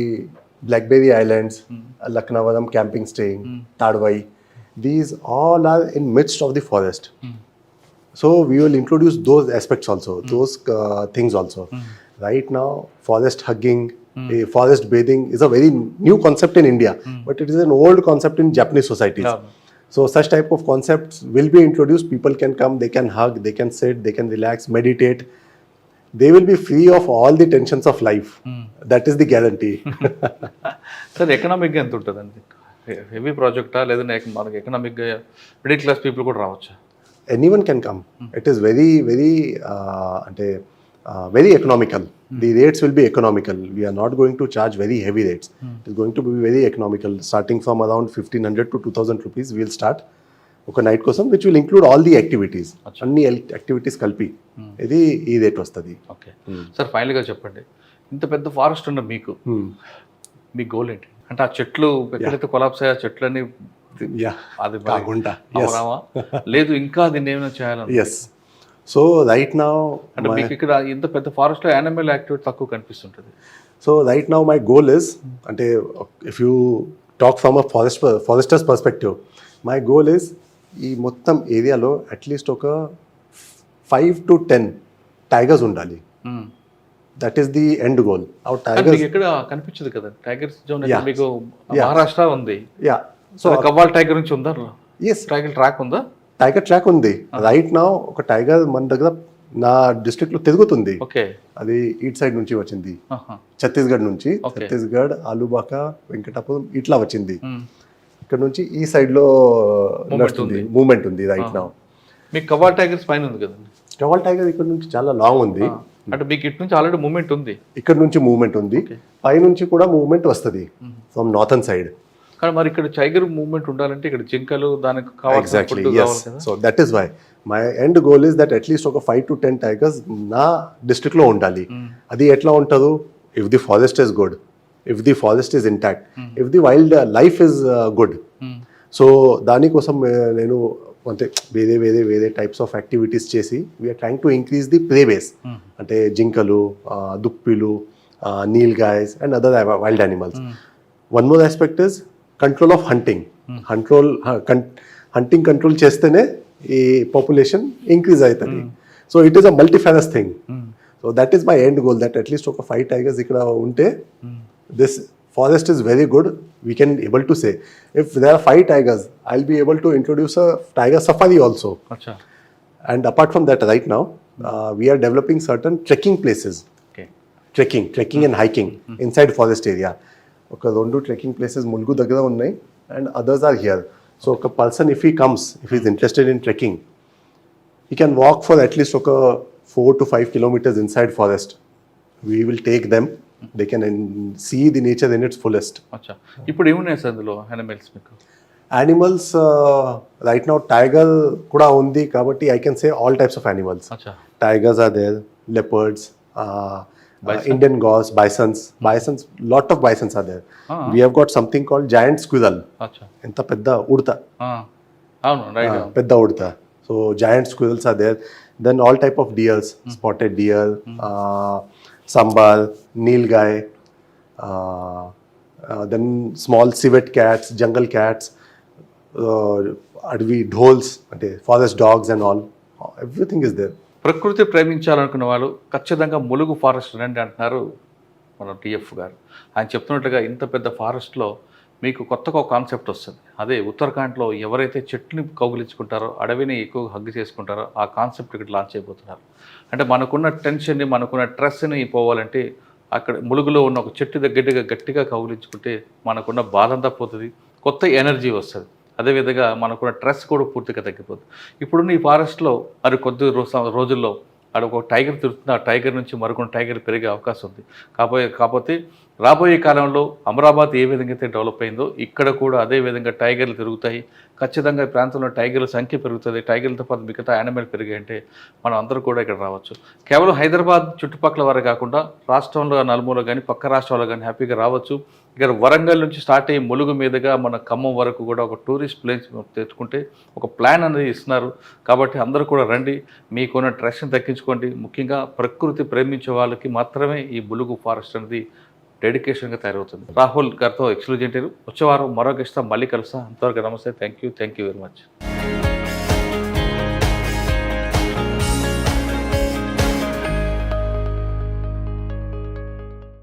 Blackberry Islands, Laknavaram camping staying, Tadwai, these all are in midst of the forest. So we will introduce those aspects also, those things also. Right now, forest hugging, forest bathing is a very new concept in India, but it is an old concept in Japanese societies. So such type of concepts will be introduced. People can come, they can hug, they can sit, they can relax, meditate. They will be free of all the tensions of life. That is the guarantee. Sir ఎకనామిక్గా ఎంత ఉంటుందండి? Heavy ప్రాజెక్టా లేదా మనకి ఎకనామిక్గా middle class people కూడా రావచ్చా? Anyone can come. It is very very economical. The rates will be economical. We are not going to charge very heavy rates. It is going to be very economical. Starting from around 1,500 to 2,000 rupees, we will start ఒక night కోసం, which will include all the activities. అన్ని activities కలిపి ఇది ఈ rate వస్తుంది. Okay sir, ఫైనల్గా చెప్పండి, ఇంత పెద్ద ఫారెస్ట్ ఉన్న మీకు మీ గోల్ ఏంటి? అంటే ఆ చెట్లు ఎక్కడైతే కొలాప్స్ అయ్యా చెట్లని అది కాకుండా లేదు ఇంకా దీన్ని ఏమైనా చేయాలని? ఎస్. సో రైట్ నౌ అంటే మీకు ఇక్కడ ఇంత పెద్ద ఫారెస్ట్లో యానిమల్ యాక్టివిటీ తక్కువ కనిపిస్తుంటుంది. So right now my goal is, అంటే if you talk from a forester's perspective, my goal is ఈ మొత్తం ఏరియాలో అట్లీస్ట్ ఒక 5 to 10 టైగర్స్ ఉండాలి. That is the end goal. Tigers ఎక్కడ కనిపించదు కదా, టైగర్స్ జోన్ మీకు మహారాష్ట్ర ఉంది. యా. సో కవ్వాల్ టైగర్ నుంచి ఉందా? ఎస్. టైగర్ ట్రాక్ ఉందా? టైగర్ ట్రాక్ ఉంది. రైట్ నౌ ఒక టైగర్ మన దగ్గర నా డిస్ట్రిక్ట్ లో తిరుగుతుంది. అది ఈట్ సైడ్ నుంచి వచ్చింది, ఛత్తీస్గఢ్ నుంచి. ఛత్తీస్గఢ్, ఆలుబాక, వెంకటాపురం ఇట్లా వచ్చింది. ఇక్కడ నుంచి ఈ సైడ్ లో మూవ్మెంట్ ఉంది రైట్ నౌ. మీకు కవ్వాల్ టైగర్స్ పైన ఉంది కదండి. కవ్వాల్ టైగర్ ఇక్కడ నుంచి చాలా లాంగ్ ఉంది. అంటే మీకు ఇటు నుంచి ఆల్రెడీ మూవ్మెంట్ ఉంది, ఇక్కడ నుంచి మూవ్మెంట్ ఉంది, పై నుంచి కూడా మూవ్మెంట్ వస్తుంది ఫ్రమ్ నార్థన్ సైడ్. కానీ మరి ఇక్కడ టైగర్ మూవ్మెంట్ ఉండాలంటే ఇక్కడ జింకలు దానికి exactly. So that is why my end goal is that at least ఒక 5 to 10 టైగర్స్ నా డిస్ట్రిక్ట్ లో ఉండాలి. అది ఎట్లా ఉంటుందో, if the forest is good, if the forest is intact, if the wildlife is good. So దానికోసం నేను అంటే వేరే టైప్స్ ఆఫ్ యాక్టివిటీస్ చేసి we are trying to increase the prey base. అంటే జింకలు, దుప్పిలు, nilgais and other wild animals. One more aspect is control of hunting. Hunting control చేస్తేనే ఈ పాపులేషన్ ఇంక్రీజ్ అవుతుంది. So it is a multifarious thing. So that is my end goal, that at least ఒక 5 tigers ఇక్కడ ఉంటే this forest is very good. We can able to say if there are 5 tigers, I'll be able to introduce a tiger safari also. Achha. And apart from that, right now we are developing certain trekking places. Okay. Trekking and hiking inside forest area. Okay, two trekking places Mulgu daggara unnai and others are here. So a person if he comes, if he is interested in trekking, he can walk for at least 4 to 5 kilometers inside forest. We will take them. They can see the nature in its fullest. అచ్చా, ఇప్పుడు ఏమున్నాయి sir అందులో animals మీకు? Animals right now tiger కూడా ఉంది కాబట్టి I can say all types of animals. Tigers are there, leopards, Indian gauze, bisons, lot of bisons are there. We have got something called giant squirrel. ఎంత పెద్ద ఉడత, పెద్ద ఉడత. So giant squirrels are there. Then all type of deers, spotted deer, sambal, nilgai, then small civet cats, jungle cats, advi dholes, forest dogs and all. Everything is there. ప్రకృతి ప్రేమించాలనుకున్న వాళ్ళు ఖచ్చితంగా Mulugu forest రండి అంటున్నారు మన DF గారు. ఆయన చెప్తున్నట్లుగా ఇంత పెద్ద ఫారెస్ట్లో మీకు కొత్తగా ఒక కాన్సెప్ట్ వస్తుంది. అదే ఉత్తరాఖండ్లో ఎవరైతే చెట్లని కౌగిలించుకుంటారో, అడవిని ఎక్కువ హగ్గు చేసుకుంటారో ఆ కాన్సెప్ట్ ఇక్కడ లాంచ్ అయిపోతున్నారు. అంటే మనకున్న టెన్షన్ని, మనకున్న స్ట్రెస్ని పోవాలంటే అక్కడ ములుగులో ఉన్న ఒక చెట్టు గట్టిగా కౌగిలించుకుంటే మనకున్న బాధ అంతా పోతుంది, కొత్త ఎనర్జీ వస్తుంది. అదేవిధంగా మనకున్న స్ట్రెస్ కూడా పూర్తిగా తగ్గిపోతుంది. ఇప్పుడున్న ఈ ఫారెస్ట్లో మరి కొద్ది రోజుల్లో అక్కడ ఒక టైగర్ తిరుగుతుంది, ఆ టైగర్ నుంచి మరొక టైగర్ పెరిగే అవకాశం ఉంది. కాకపోతే రాబోయే కాలంలో అమరాబాద్ ఏ విధంగా అయితే డెవలప్ అయిందో ఇక్కడ కూడా అదే విధంగా టైగర్లు తిరుగుతాయి. ఖచ్చితంగా ఈ ప్రాంతంలో టైగర్ల సంఖ్య పెరుగుతుంది. టైగర్లతో పాటు మిగతా యానిమల్ పెరిగాయంటే మనం అందరూ కూడా ఇక్కడ రావచ్చు. కేవలం హైదరాబాద్ చుట్టుపక్కల వారే కాకుండా రాష్ట్రంలో నలుమూల కానీ పక్క రాష్ట్రాల్లో కానీ హ్యాపీగా రావచ్చు. ఇక్కడ వరంగల్ నుంచి స్టార్ట్ అయ్యి ములుగు మీదుగా మన ఖమ్మం వరకు కూడా ఒక టూరిస్ట్ ప్లేస్ తెచ్చుకుంటే ఒక ప్లాన్ అనేది ఇస్తున్నారు. కాబట్టి అందరూ కూడా రండి, మీకున్న స్ట్రెస్ని తగ్గించుకోండి. ముఖ్యంగా ప్రకృతి ప్రేమించే వాళ్ళకి మాత్రమే ఈ ములుగు ఫారెస్ట్ అనేది డెడికేషన్గా తయారవుతుంది. రాహుల్ గారితో ఎక్స్క్లూజివ్ ఇంటర్వ్యూ. వచ్చే వారం మరో గెస్ట్తో మళ్ళీ కలుస్తాం. అంతవరకు నమస్తే. Thank you very much.